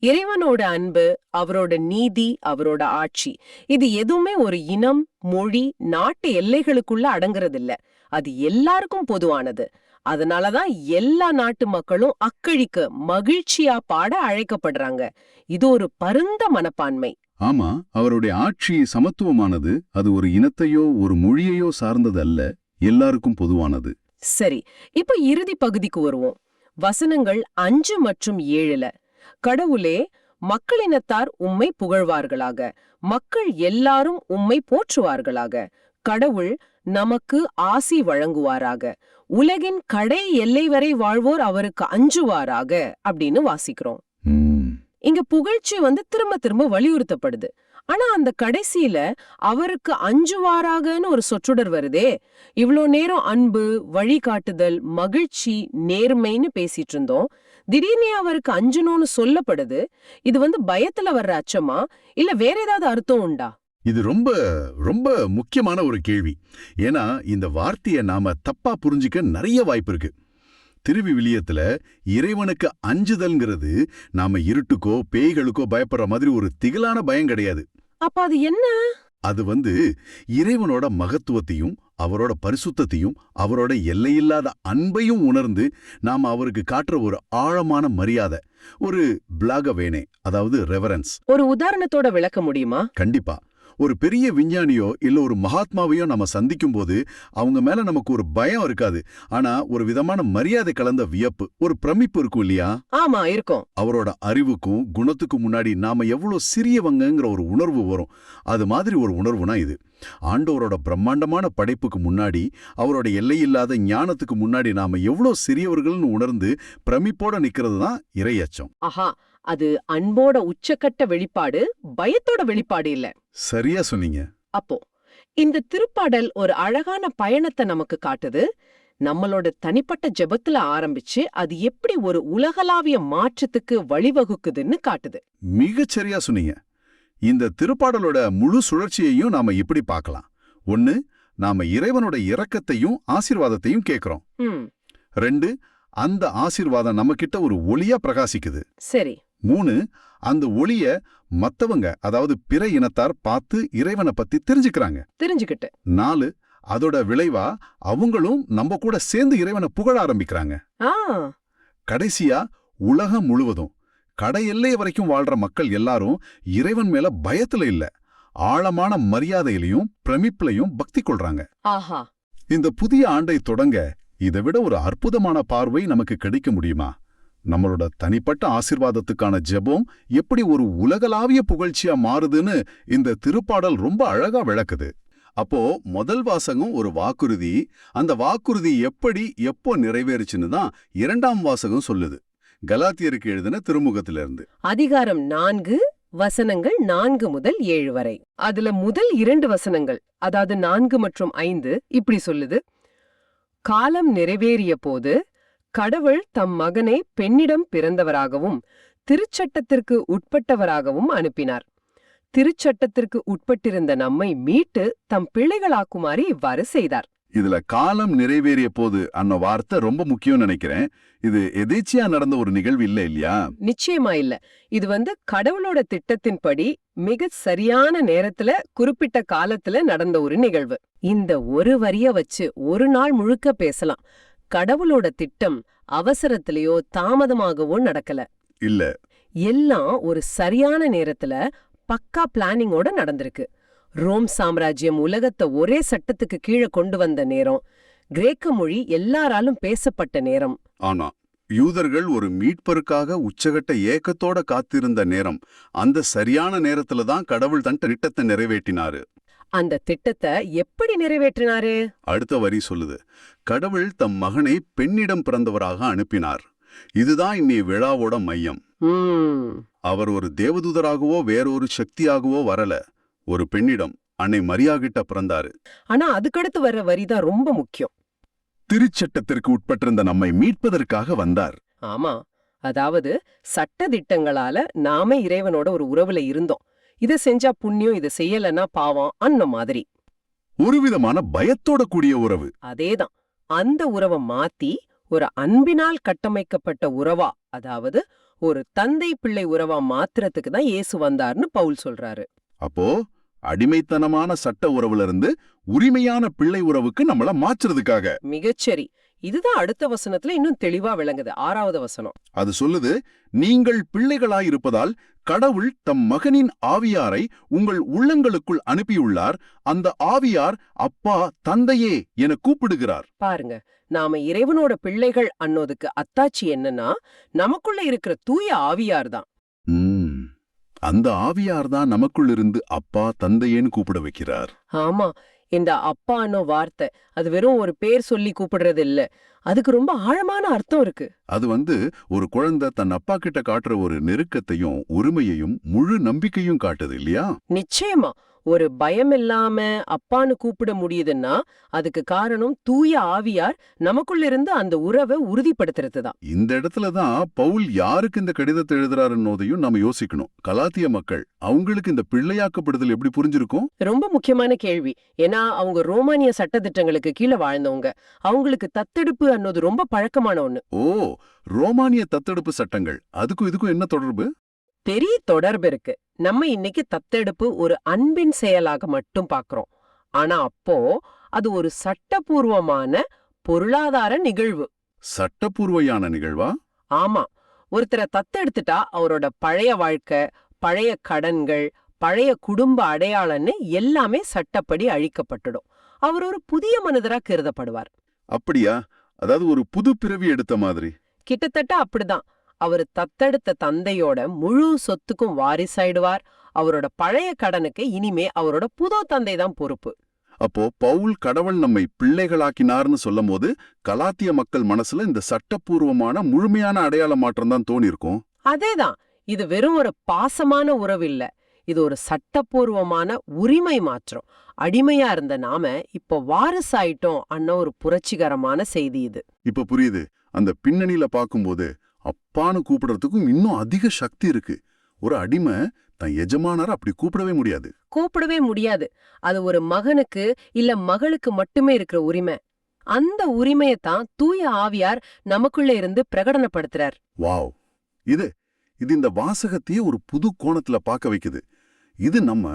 இறைவனோட அன்பு, அவரோட நீதி, அவரோட ஆட்சி, இது எதுவுமே ஒரு இனம், மொழி, நாட்டு எல்லைகளுக்குள்ள அடங்குறதில்ல. அது எல்லாருக்கும் பொதுவானது. அதனாலதான் எல்லா நாட்டு மக்களும் அக்கழிக்க மகிழ்ச்சியா பாட அழைக்கப்படுறாங்க. இது ஒரு பரந்த மனப்பான்மை. ஆமா, அவருடைய ஆட்சி சமத்துவமானது. அது ஒரு இனத்தையோ ஒரு மொழியையோ சார்ந்தது அல்ல, எல்லாருக்கும் பொதுவானது. சரி, இப்ப இறுதி பகுதிக்கு வருவோம். வசனங்கள் 5 மற்றும் 7 கடவுளே, மக்களினத்தார் உம்மை புகழ்வார்களாக, மக்கள் எல்லாரும் உம்மை போற்றுவார்களாக, கடவுள் நமக்கு ஆசி வழங்குவாராக, உலகின் கடை எல்லை வரை வாழ்வோர் அவருக்கு அஞ்சுவாராக அப்படின்னு வாசிக்கிறோம். இங்க புகழ்ச்சி திரும்ப திரும்ப வலியுறுத்தப்படுது. ஆனா அந்த கடைசியில அவருக்கு அஞ்சுவாராகன்னு ஒரு சொற்றொடர் வருதே. இவ்ளோ நேரம் அன்பு, வழிகாட்டுதல், மகிழ்ச்சி, நேர்மைன்னு பேசிட்டு இருந்தோம். திடீர்னு அவருக்கு அஞ்சணும்னு சொல்லப்படுது. இது பயத்துல வர்ற அச்சமா இல்ல வேற ஏதாவது அர்த்தம் உண்டா? இது ரொம்ப ரொம்ப முக்கியமான ஒரு கேள்வி. ஏன்னா இந்த வார்த்தையை நாம தப்பா புரிஞ்சிக்க நிறைய வாய்ப்பு இருக்கு. திருவிவிலியத்துல இறைவனுக்கு அஞ்சுதல்ங்கிறது நாம இருட்டுக்கோ பேய்களுக்கோ பயப்படுற மாதிரி ஒரு திகிலான பயம் கிடையாது. அப்ப அது என்ன? அது இறைவனோட மகத்துவத்தையும் அவரோட பரிசுத்தத்தையும் அவரோட எல்லையில்லாத அன்பையும் உணர்ந்து நாம அவருக்கு காட்டுற ஒரு ஆழமான மரியாதை, ஒரு பிளாகவேனே, அதாவது ரெவரன்ஸ். ஒரு உதாரணத்தோட விளக்க முடியுமா? கண்டிப்பா. ஒரு பெரிய விஞ்ஞானியோ இல்ல ஒரு மகாத்மாவையோ நம்ம சந்திக்கும் போது அவங்க மேல நமக்கு ஒரு பயம் இருக்காது. ஆனா ஒரு விதமான மரியாதை கலந்த வியப்பு, ஒரு பிரமிப்பு இருக்கும் இல்லையா? ஆமா, இருக்கும். அவரோட அறிவுக்கும் குணத்துக்கும் முன்னாடி நாம எவ்வளவு சிறியவங்கிற ஒரு உணர்வு வரும். அது மாதிரி ஒரு உணர்வுனா இது. ஆண்டவரோட பிரம்மாண்டமான படைப்புக்கு முன்னாடி, அவரோட எல்லையில்லாத ஞானத்துக்கு முன்னாடி நாம எவ்வளவு சிறியவர்கள்னு உணர்ந்து பிரமிப்போட நிக்கிறது தான் இறையச்சம். ஆஹா, அது அன்போட உச்சக்கட்ட வெளிப்பாடு, பயத்தோட வெளிப்பாடு இல்ல. சரியா சொன்னீங்க. அப்போ இந்த திருப்பாடல் ஒரு அழகான பயணத்தை நமக்கு காட்டுது. நம்மளோட தனிப்பட்ட ஜெபத்துல ஆரம்பிச்சு அது எப்படி ஒரு உலகளாவிய மாற்றத்துக்கு வழிவகுக்குதுன்னு காட்டுது. மிகச்சரியா சொன்னீங்க. இந்த திருப்பாடலோட முழு சுழற்சியையும் நாம இப்படி பார்க்கலாம். 1, நாம இறைவனோட இரக்கத்தையும் ஆசீர்வாதத்தையும் கேட்கிறோம். 2, அந்த ஆசீர்வாதம் நம்ம கிட்ட ஒரு ஒளியா பிரகாசிக்குது. சரி. 3, அந்த ஒளிய மத்தவங்க, அதாவது பிற இனத்தார் பார்த்து இறைவனை பத்தி தெரிஞ்சுக்கிட்டு. 4, அதோட விளைவா அவங்களும் நம்ம கூட சேர்ந்து இறைவனை புகழ ஆரம்பிக்கிறாங்க. கடைசியா உலகம் முழுவதும் கடை எல்லை வரைக்கும் வாழ்ற மக்கள் எல்லாரும் இறைவன் மேல பயத்துல இல்ல, ஆழமான மரியாதையிலையும் பிரமிப்புலையும் பக்தி கொள்றாங்க. ஆஹா. இந்த புதிய ஆண்டை தொடங்க இதை விட ஒரு அற்புதமான பார்வை நமக்கு கிடைக்க முடியுமா? நம்மளோட தனிப்பட்ட ஆசீர்வாதத்துக்கான ஜெபம் எப்படி ஒரு உலகளாவிய புகழ்ச்சியா மாறுதுன்னு இந்த திருப்பாடல் ரொம்ப அழகா விளக்குது. அப்போ முதல் வாசகம் ஒரு வாக்குறுதி. அந்த வாக்குறுதி எப்படி எப்போ நிறைவேறுச்சுன்னு தான் இரண்டாம் வாசகம் சொல்லுது. கலாத்தியருக்கு எழுதின திருமுகத்திலிருந்து. அதிகாரம் 4 வசனங்கள் 4 முதல் 7 வரை. அதுல முதல் 2 வசனங்கள், அதாவது 4 மற்றும் 5 இப்படி சொல்லுது. காலம் நிறைவேறிய போது கடவுள் தம் மகனை பெண்ணிடம் பிறந்தவராகவும் திருச்சட்டத்திற்கு உட்பட்டவராகவும் அனுப்பினார். திருச்சட்டத்திற்கு உட்பட்டிருந்த நம்மை மீட்டு தம் பிள்ளைகளாக்குமாறு இவ்வாறு செய்தார். இதுல காலம் நிறைவேறிய போது அன்ன வார்த்தை ரொம்ப முக்கியம் நினைக்கிறேன். இது எதேச்சியா நடந்த ஒரு நிகழ்வு இல்ல இல்லையா? நிச்சயமா இல்ல. இது கடவுளோட திட்டத்தின்படி மிக சரியான நேரத்துல குறிப்பிட்ட காலத்துல நடந்த ஒரு நிகழ்வு. இந்த ஒரு வரிய வச்சு ஒரு நாள் முழுக்க பேசலாம். கடவுளோட திட்டம் அவசரத்திலேயோ தாமதமாகவோ நடக்கல. இல்ல, எல்லாம் ஒரு சரியான நேரத்துல பக்கா பிளானிங்கோட நடந்திருக்கு. ரோம் சாம்ராஜ்யம் உலகத்தை ஒரே சட்டத்துக்கு கீழே கொண்டு வந்த நேரம், கிரேக்க மொழி எல்லாராலும் பேசப்பட்ட நேரம். ஆனா யூதர்கள் ஒரு மீட்பருக்காக உச்சகட்ட ஏக்கத்தோட காத்திருந்த நேரம், அந்த சரியான நேரத்துல தான் கடவுள் தன் திட்டத்தை நிறைவேற்றினாரு. அந்த திட்டத்தை எப்படி நிறைவேற்றினாரு? அடுத்த வரி சொல்லுது, கடவுள் தம் மகனை பெண்ணிடம் பிறந்தவராக அனுப்பினார். இதுதான் இன்னி விழாவோட மையம். அவர் ஒரு தேவதூதராகவோ வேறொரு சக்தியாகவோ வரல. ஒரு பெண்ணிடம், அன்னை மரியாகிட்ட பிறந்தாரு. ஆனா அதுக்கடுத்து வர்ற வரிதான் ரொம்ப முக்கியம். திருச்சட்டத்திற்கு உட்பட்டிருந்த நம்மை மீட்பதற்காக வந்தார். ஆமா, அதாவது சட்ட திட்டங்களால நாம இறைவனோட ஒரு உறவுல இருந்தோம். இத செஞ்சா புண்ணியம், இத செய்யலன்னா பாவம் அன்ன மாதிரி. ஒரு விதமான பயத்தோட கூடிய உறவு. அதேதான். அந்த உறவை மாத்தி ஒரு அன்பினால் கட்டமைக்கப்பட்ட உறவா, அதாவது ஒரு தந்தை பிள்ளை உறவா மாத்திரத்துக்கு தான் இயேசு வந்தார்னு பவுல் சொல்றாரு. அப்போ அடிமைத்தனமான சட்ட உறவுல இருந்து உரிமையான பிள்ளை உறவுக்கு நம்மள மாற்றுறதுக்காக. மிகச்சரி. இதுதான் அடுத்த வசனத்துல இன்னும் தெளிவா விளங்குது. 6வது வசனம். அது சொல்லுது, நீங்கள் பிள்ளைகளாயிருப்பதால் கடவுள் தம் மகனின் ஆவியாரை உங்கள் உள்ளங்களுக்குள் அனுப்பியுள்ளார். அந்த ஆவியார் அப்பா தந்தையே என கூப்பிடுகிறார். பாருங்க, நாம இறைவனோட பிள்ளைகள் அன்னோதுக்கு அத்தாட்சி என்னன்னா நமக்குள்ள இருக்கிற தூய ஆவியார் தான். அந்த ஆவியார் தான் நமக்குள் இருந்து அப்பா தந்தையேன்னு கூப்பிட வைக்கிறார். ஆமா, இந்த அப்பானோ வார்த்தை அது வெறும் ஒரு பேர் சொல்லி கூப்பிடுறது இல்ல. அதுக்கு ரொம்ப ஆழமான அர்த்தம் இருக்கு. அது ஒரு குழந்தை தன் அப்பா கிட்ட காட்டுற ஒரு நெருக்கத்தையும் உரிமையையும் முழு நம்பிக்கையும் காட்டுது இல்லையா? நிச்சயமா. ஒரு பயம் இல்லாம அப்பான்னு கூப்பிட முடியுதுன்னா அதுக்கு காரணம் தூய ஆவியார் நமக்குள்ள இருந்து அந்த உறவை உறுதிப்படுத்துறதுதான். இந்த இடத்துலதான் பவுல் யாருக்கு இந்த கடிதத்தை எழுதுறாருன்னோதையும் நாம யோசிக்கணும். கலாத்திய மக்கள், அவங்களுக்கு இந்த பிள்ளையாக்கப்படுதல் எப்படி புரிஞ்சிருக்கும்? ரொம்ப முக்கியமான கேள்வி. ஏன்னா அவங்க ரோமானிய சட்டதிட்டங்களுக்கு கீழே வாழ்ந்தவங்க. அவங்களுக்கு தத்தெடுப்பு அன்னது ரொம்ப பழக்கமான ஒண்ணு. ஓ, ரோமானிய தத்தெடுப்பு சட்டங்கள், அதுக்கும் இதுக்கும் என்ன தொடர்பு? பெரிய தொடர்பு இருக்கு. நம்ம இன்னைக்கு தத்தெடுப்பு ஒரு அன்பின் செயலாக மட்டும் பாக்குறோம். ஆனா அப்போ அது ஒரு சட்டபூர்வமான பொருளாதார நிகழ்வு. சட்டபூர்வையான நிகழ்வா? ஆமா. ஒருத்தரை தத்தெடுத்துட்டா அவரோட பழைய வாழ்க்கை, பழைய கடன்கள், பழைய குடும்ப அடையாளன்னு எல்லாமே சட்டப்படி அழிக்கப்பட்டுடும். அவர் ஒரு புதிய மனிதரா கருதப்படுவார். அப்படியா? அதாவது ஒரு புது பிறவி எடுத்த மாதிரி. கிட்டத்தட்ட அப்படிதான். அவர் தத்தெடுத்த தந்தையோட முழு சொத்துக்கும் வாரிசாயிடுவார். அவரோட பழைய கடனுக்கு இனிமே அவரோட புது தந்தை தான் பொறுப்பு. அப்போ பவுல் கடவுள் நம்மை பிள்ளைகளாக்கினார்னு சொல்லும் போது கலாத்திய மக்கள் மனசுல இந்த சட்டப்பூர்வமான முழுமையான அடையாள மாற்றம் தான் தோணிருக்கும். அதேதான். இது வெறும் ஒரு பாசமான உறவு இல்ல. இது ஒரு சட்டப்பூர்வமான உரிமை மாற்றம். அடிமையா இருந்த நாம இப்ப வாரிசாயிட்டோம் அன்ன ஒரு புரட்சிகரமான செய்தி இது. இப்ப புரியுது. அந்த பின்னணியில பாக்கும்போது அப்பான்னு கூப்பிடுறதுக்கும் இன்னும் அதிக சக்தி இருக்கு. ஒரு அடிமை தன் எஜமானரை அப்படி கூப்பிடவே முடியாது. அது ஒரு மகனுக்கு இல்ல மகளுக்கு மட்டுமே இருக்கிற உரிமை. அந்த உரிமையத்தான் தூய ஆவியார் நமக்குள்ள இருந்து பிரகடனப்படுத்துறார். வாவ்! இது இந்த வாசகத்தையே ஒரு புது கோணத்துல பார்க்க வைக்குது. இது நம்ம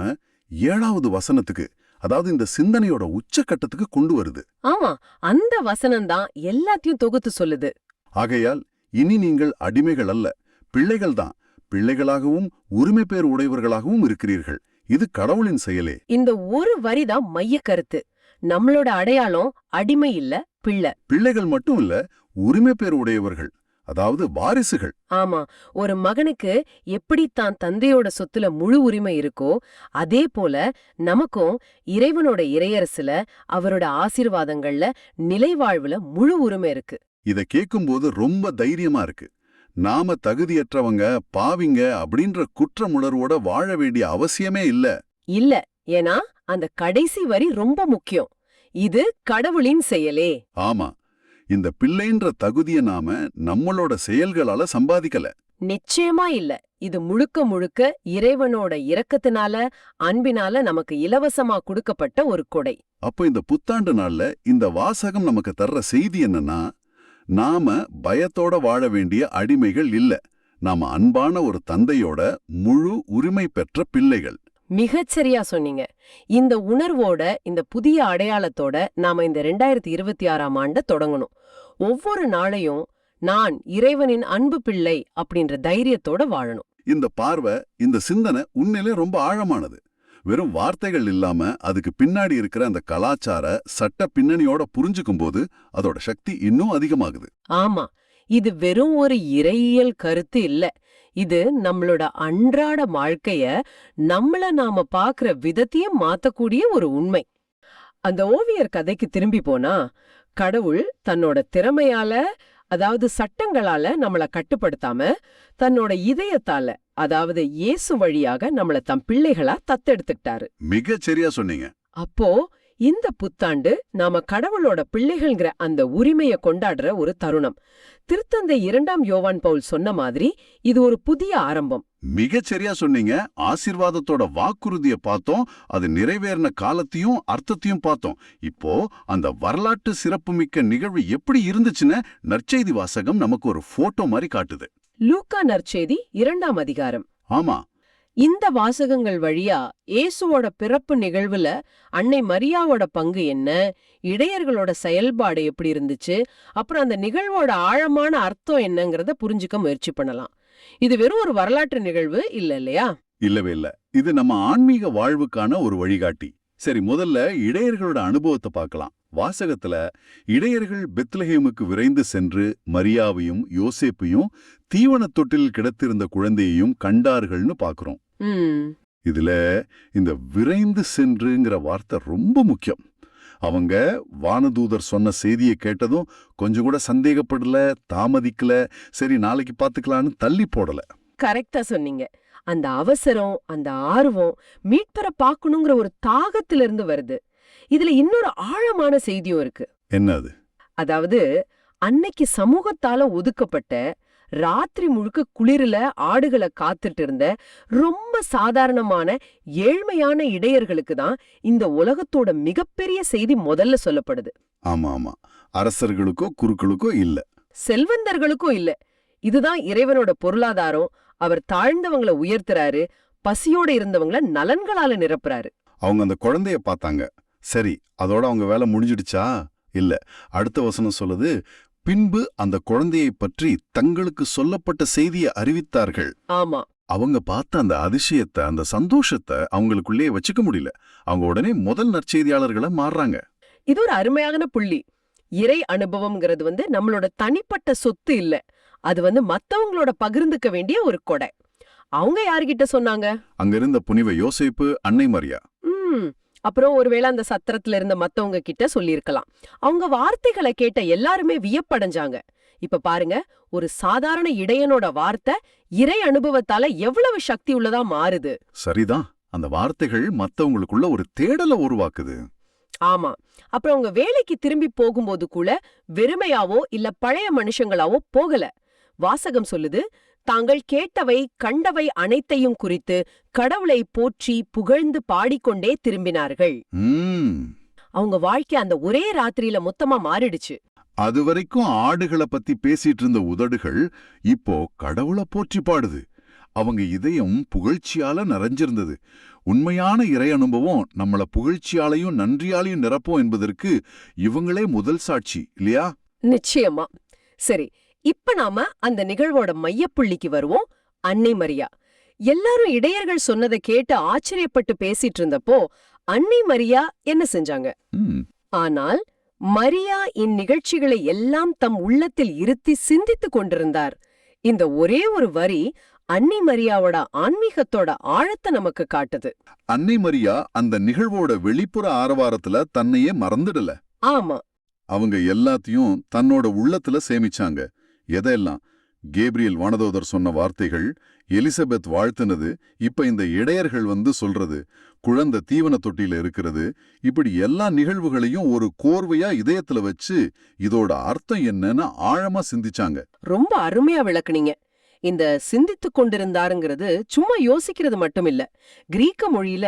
7வது வசனத்துக்கு, அதாவது இந்த சிந்தனையோட உச்சக்கட்டத்துக்கு கொண்டு வருது. ஆமா, அந்த வசனம் தான் எல்லாத்தையும் தொகுத்து சொல்லுது. ஆகையால் இனி நீங்கள் அடிமைகள் அல்ல, பிள்ளைகள்தான். பிள்ளைகளாகவும் உரிமை பேர் உடையவர்களாகவும் இருக்கிறீர்கள். இது கடவுளின் செயலே. இந்த ஒரு வரிதான் மைய கருத்து. நம்மளோட அடையாளம் அடிமை இல்ல, பிள்ளை. பிள்ளைகள் மட்டும் இல்ல, உரிமை பேர் உடையவர்கள், அதாவது வாரிசுகள். ஆமா, ஒரு மகனுக்கு எப்படி தான் தந்தையோட சொத்துல முழு உரிமை இருக்கோ அதே போல நமக்கும் இறைவனோட இறையரசுல அவரோட ஆசீர்வாதங்கள்ல நிலைவாழ்வுல முழு உரிமை இருக்கு. இத கேட்கும்போது ரொம்ப தைரியமா இருக்கு. நாம தகுதியற்றவங்க, பாவிங்க அப்படின்ற குற்றமுணர்வோட வாழ வேண்டிய அவசியமே இல்ல. இல்ல, ஏன்னா அந்த கடைசி வரி ரொம்ப முக்கியம். இது கடவுளின் செயலே. ஆமா, இந்த பிள்ளைன்ற தகுதிய நாம நம்மளோட செயல்களால சம்பாதிக்கல. நிச்சயமா இல்ல. இது முழுக்க முழுக்க இறைவனோட இரக்கத்தினால, அன்பினால நமக்கு இலவசமா கொடுக்கப்பட்ட ஒரு கொடை. அப்போ இந்த புத்தாண்டு நாள்ல இந்த வாசகம் நமக்கு தர்ற செய்தி என்னன்னா, நாம பயத்தோட வாழ வேண்டிய அடிமைகள் இல்ல. நாம அன்பான ஒரு தந்தையோட முழு உரிமை பெற்ற பிள்ளைகள். மிகச்சரியா சொன்னீங்க. இந்த உணர்வோட, இந்த புதிய அடையாளத்தோட நாம இந்த 2026ஆம் ஆண்ட தொடங்கணும். ஒவ்வொரு நாளையும் நான் இறைவனின் அன்பு பிள்ளை அப்படின்ற தைரியத்தோட வாழணும். இந்த பார்வை, இந்த சிந்தனை உண்மையிலே ரொம்ப ஆழமானது. வெறும் வார்த்தைகள் இல்லாம அதுக்கு பின்னாடி இருக்கிற அந்த கலாச்சார சட்ட பின்னணியோட புரிஞ்சுக்கும்போது அதோட சக்தி இன்னும் அதிகமாகுது. ஆமா, இது வெறும் ஒரு இறையியல் கருத்து இல்ல. இது நம்மளோட அன்றாட வாழ்க்கைய, நம்மள நாம பாக்குற விதத்தையும் மாத்தக்கூடிய ஒரு உண்மை. அந்த ஓவியர் கதைக்கு திரும்பி போனா, கடவுள் தன்னோட திறமையால, அதாவது சட்டங்களால நம்மள கட்டுப்படுத்தாம, தன்னோட இதயத்தால, அதாவது இயேசு வழியாக நம்மள தம் பிள்ளைகளா தத்தெடுத்துக்கிட்டாரு. மிகச் சரியா சொன்னீங்க. அப்போ இந்த புத்தாண்டு நாம கடவுளோட பிள்ளைகள்ங்கிற அந்த உரிமைய கொண்டாடுற ஒரு தருணம். திருத்தந்தை 2ஆம் யோவான் பவுல் சொன்ன மாதிரி இது ஒரு புதிய ஆரம்பம். மிகச் சரியா சொன்னீங்க. ஆசீர்வாதத்தோட வாக்குறுதிய பார்த்தோம், அது நிறைவேறின காலத்தையும் அர்த்தத்தையும் பார்த்தோம். இப்போ அந்த வரலாற்று சிறப்புமிக்க நிகழ்வு எப்படி இருந்துச்சுன்னு நற்செய்தி வாசகம் நமக்கு ஒரு போட்டோ மாதிரி காட்டுது. லூக்கா நற்செய்தி 2ஆம் அதிகாரம். ஆமா, இந்த வாசகங்கள் வழியா இயேசுவோட பிறப்பு நிகழ்வுல அன்னை மரியாவோட பங்கு என்ன, இடையர்களோட செயல்பாடு எப்படி இருந்துச்சு, அப்புறம் அந்த நிகழ்வோட ஆழமான அர்த்தம் என்னங்கறத புரிஞ்சுக்க முயற்சி பண்ணலாம். இது வெறும் ஒரு வரலாற்று நிகழ்வு இல்லையா? இல்லவே இல்ல. இது நம்ம ஆன்மீக வாழ்வுக்கான ஒரு வழிகாட்டி. சரி, முதல்ல இடையர்களோட அனுபவத்தை பார்க்கலாம். வாசகத்துல இடையர்கள் பெத்லஹேமுக்கு விரைந்து சென்று மரியாவையும் யோசேப்பையும் தீவனத் தொட்டில் கிடத்திருந்த குழந்தையையும் கண்டார்கள்னு பாக்குறோம். இதுல இந்த விரைந்து சென்றுங்கிற வார்த்தை ரொம்ப முக்கியம். அவங்க வானதூதர் சொன்ன செய்தியை கேட்டதும் கொஞ்சம் கூட சந்தேகப்படல, தாமதிக்கல, சரி நாளைக்கு பாத்துக்கலான்னு தள்ளி போடல. கரெக்டா சொன்னீங்க. அந்த அவசரம், அந்த ஆர்வம் மீட்பரை பார்க்கணுங்கிற ஒரு தாகத்திலிருந்து வருது. இதுல இன்னொரு ஆழமான செய்தியும் இருக்கு. என்னது? அதாவது அன்னைக்கு சமூகத்தால ஒதுக்கப்பட்ட, ராத்திரி முழுக்க குளிரில ஆடுகளை காத்துட்டு இருந்த ரொம்ப சாதாரணமான ஏழ்மையான இடையர்களுக்கு தான் இந்த உலகத்தோட மிகப்பெரிய செய்தி முதல்ல சொல்லப்படுது. ஆமா ஆமா, அரசர்களுக்கோ குருக்களுக்கோ இல்ல, செல்வந்தர்களுக்கும் இல்ல. இதுதான் இறைவனோட பொருளாதாரம். அவர் தாழ்ந்தவங்களை உயர்த்துறாரு, பசியோட இருந்தவங்கள நலன்களால நிரப்புறாரு. அவங்க அந்த குழந்தைய பார்த்தாங்க. சரி, அதோட அவங்க வேலை முடிஞ்சிடுச்சா? இல்ல. அடுத்த வசனம் சொல்லுது, பின்பு அந்த குழந்தையை பற்றி தங்களுக்கு சொல்லப்பட்ட செய்தியை அறிவித்தார்கள். ஆமா, அவங்க பார்த்த அந்த அதிசயத்தை, அந்த சந்தோஷத்தை அவங்களுக்குள்ளே வச்சுக்க முடியல. அவங்க உடனே முதல் நற்செய்தியாளர்களை மாறுறாங்க. இது ஒரு அருமையான புள்ளி. இறை அனுபவம்ங்கிறது நம்மளோட தனிப்பட்ட சொத்து இல்ல. அது மத்தவங்களோட பகிர்ந்துக்க வேண்டிய ஒரு கொடை. அவங்க யார்கிட்ட சொன்னாங்க? அங்க இருந்த புனித யோசேப்பு, அன்னை மரியா. அப்புறம் ஒருவேளை அந்த சத்திரத்துல இருந்த மத்தவங்க கிட்ட சொல்லியிருக்கலாம். அவங்க வார்த்தைகளை கேட்ட எல்லாருமே வியப்படைஞ்சாங்க. இப்ப பாருங்க, ஒரு சாதாரண இடையனோட வார்த்தை இறை அனுபவத்தால எவ்வளவு சக்தி உள்ளதா மாறுது. சரிதான், அந்த வார்த்தைகள் மத்தவங்களுக்குள்ள ஒரு தேடலை உருவாக்குது. ஆமா. அப்புறம் அவங்க வேலைக்கு திரும்பி போகும்போது கூட வெறுமையாவோ இல்ல பழைய மனுஷங்களாவோ போகல. வாசகம் சொல்லுது, தாங்கள் கேட்டவை கண்டவை அனைத்தையும் குறித்து கடவுளை போற்றி புகழ்ந்து பாடிக்கொண்டே திரும்பினார்கள். அவங்க வாழ்க்கை அந்த ஒரே ராத்திரியில மொத்தமா மாறிடுச்சு. அதுவரைக்கும் ஆடுகளை பத்தி பேசிட்டு இருந்த உதடுகள் இப்போ கடவுளை போற்றி பாடுது. அவங்க இதயம் புகழ்ச்சியால நிறைஞ்சிருந்தது. உண்மையான இறை அனுபவம் நம்மள புகழ்ச்சியாலையும் நன்றியாலையும் நிரப்போம் என்பதற்கு இவங்களே முதல் சாட்சி இல்லையா? நிச்சயமா. சரி, இப்ப நாம அந்த நிகழ்வோட மையப்புள்ளிக்கு வருவோம். அன்னை மரியா. எல்லாரும் இடையர்கள் சொன்னதை கேட்டு ஆச்சரியப்பட்டு பேசிட்டு இருந்தப்போ அன்னை மரியா என்ன செஞ்சாங்க? ம், ஆனால் மரியா இந்நிகழ்ச்சிகளை எல்லாம் தம் உள்ளத்தில் இருத்தி சிந்தித்துக் கொண்டிருந்தார். இந்த ஒரே ஒரு வரி அன்னை மரியாவோட ஆன்மீகத்தோட ஆழத்தை நமக்கு காட்டுது. அன்னை மரியா அந்த நிகழ்வோட வெளிப்புற ஆரவாரத்துல தன்னையே மறந்துடல. ஆமா, அவங்க எல்லாத்தையும் தன்னோட உள்ளத்துல சேமிச்சாங்க. எதெல்லாம்? கேப்ரியல் வானதூதர் சொன்ன வார்த்தைகள், எலிசபெத் வாழ்த்துனது, இப்ப இந்த இடையர்கள் சொல்றது, குழந்தை தீவன தொட்டியில இருக்கிறது, இப்படி எல்லா நிகழ்வுகளையும் ஒரு கோர்வையா இதயத்துல வச்சு இதோட அர்த்தம் என்னன்னு ஆழமா சிந்திச்சாங்க. ரொம்ப அருமையா விளக்குனீங்க. இந்த சிந்தித்துக் கொண்டிருந்தாருங்கிறது சும்மா யோசிக்கிறது மட்டும் இல்ல. கிரீக்க மொழியில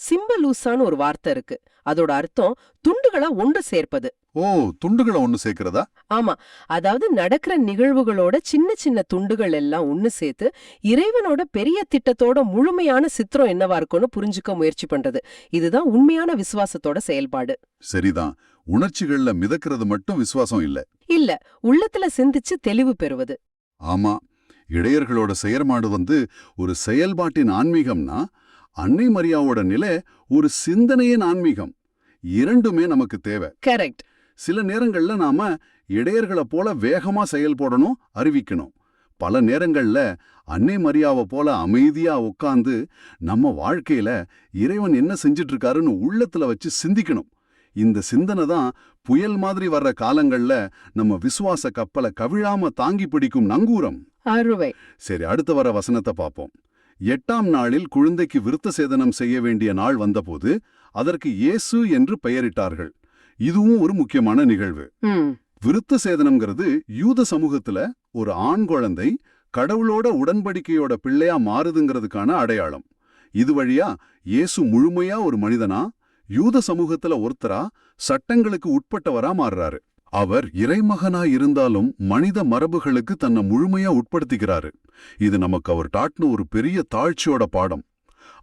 சிம்பலூசான்னு ஒரு வார்த்தை இருக்கு. அதோட அர்த்தம் துண்டுகளா ஒன்று சேர்ப்பது. ஓ, துண்டுகளை ஒண்ணு சேர்க்கிறதா? ஆமா, அதாவது நடக்கிற நிகழ்வுகளோட சின்ன சின்ன துண்டுகள் எல்லாம் ஒண்ணு சேர்த்து இறைவனோட பெரிய திட்டத்தோட முழுமையான சித்திரம் என்னவா இருக்கும்னு புரிஞ்சுக்க முயற்சி பண்றது. இதுதான் உண்மையான விசுவாசத்தோட செயல்பாடு. சரிதான். உணர்ச்சிகள்ல மிதக்கிறது மட்டும் விசுவாசம் இல்ல. இல்ல, உள்ளத்துல சிந்திச்சு தெளிவு பெறுவது. ஆமா, இடையர்களோட செயற்பாடு ஒரு செயல்பாட்டின் ஆன்மீகம்னா, அன்னை மரியாவோட நிலை ஒரு சிந்தனையின் ஆன்மீகம். இரண்டுமே நமக்கு தேவை. கரெக்ட். சில நேரங்கள்ல நாம இடையர்களை போல வேகமா செயல்படணும், அறிவிக்கணும். பல நேரங்கள்ல அன்னை மரியாவை போல அமைதியா உட்கார்ந்து நம்ம வாழ்க்கையில இறைவன் என்ன செஞ்சிட்டு இருக்காருன்னு உள்ளத்துல வச்சு சிந்திக்கணும். இந்த சிந்தனை தான் புயல் மாதிரி வர்ற காலங்கள்ல நம்ம விசுவாச கப்பலை கவிழாம தாங்கி பிடிக்கும் நங்கூரம். அருவை. சரி, அடுத்த வர வசனத்தை பார்ப்போம். 8ஆம் நாளில் குழந்தைக்கு விருத்த சேதனம் செய்ய வேண்டிய நாள் வந்தபோது அதற்கு இயேசு என்று பெயரிட்டார்கள். இதுவும் ஒரு முக்கியமான நிகழ்வு. விருத்த சேதனம்ங்கிறது யூத சமூகத்துல ஒரு ஆண் குழந்தை கடவுளோட உடன்படிக்கையோட பிள்ளையா மாறுதுங்கிறதுக்கான அடையாளம். இது வழியா இயேசு முழுமையா ஒரு மனிதனா, யூத சமூகத்துல ஒருத்தரா, சட்டங்களுக்கு உட்பட்டவரா மாறுறாரு. அவர் இறைமகனா இருந்தாலும் மனித மரபுகளுக்கு தன்னை முழுமையா உட்படுத்திக்கிறாரு. இது நமக்கு அவர் காட்டின ஒரு பெரிய தாழ்ச்சியோட பாடம்.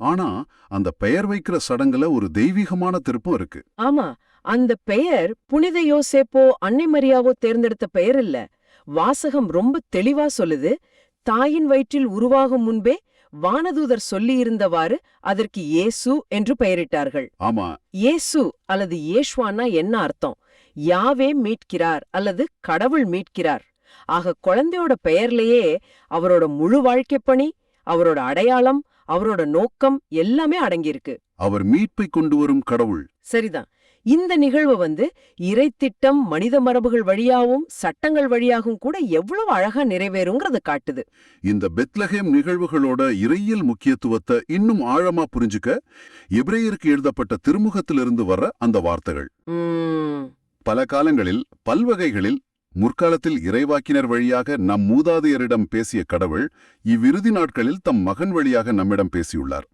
ஆனா அந்த பெயர் வைக்கிற சடங்குல ஒரு தெய்வீகமான திருப்பம் இருக்கு. ஆமா, அந்த பெயர் புனித யோசேப்போ அன்னை மரியாவோ தேர்ந்தெடுத்த பெயர் இல்ல. வாசகம் ரொம்ப தெளிவா சொல்லுது. தாயின் வயிற்றில் உருவாகும் முன்பே வானதூதர் சொல்லியிருந்தவாறு அதற்கு இயேசு என்று பெயரிட்டார்கள். ஆமா, இயேசு அல்லது இயேசுவானா என்ன அர்த்தம்? யாவே மீட்கிறார் அல்லது கடவுள் மீட்கிறார். ஆக குழந்தையோட பெயர்லயே அவரோட முழு வாழ்க்கைப் பணி, அவரோட அடையாளம், அவரோட நோக்கம் எல்லாமே அடங்கியிருக்கு. அவர் மீட்பை கொண்டு வரும் கடவுள். சரிதான். இந்த நிகழ்வு இறைத்திட்டம் மனித மரபுகள் வழியாவும் சட்டங்கள் வழியாகவும் கூட எவ்வளவு அழகா நிறைவேறுங்கிறத காட்டுது. இந்த பெத்லகேம் நிகழ்வுகளோட இறையியல் முக்கியத்துவத்தை இன்னும் ஆழமா புரிஞ்சுக்க எபிரேயருக்கு எழுதப்பட்ட திருமுகத்திலிருந்து வர்ற அந்த வார்த்தைகள். பல காலங்களில் பல்வகைகளில் முற்காலத்தில் இறைவாக்கினர் வழியாக நம் மூதாதையரிடம் பேசிய கடவுள் இவ்விறுதி நாட்களில் தம் மகன் வழியாக நம்மிடம் பேசியுள்ளார்.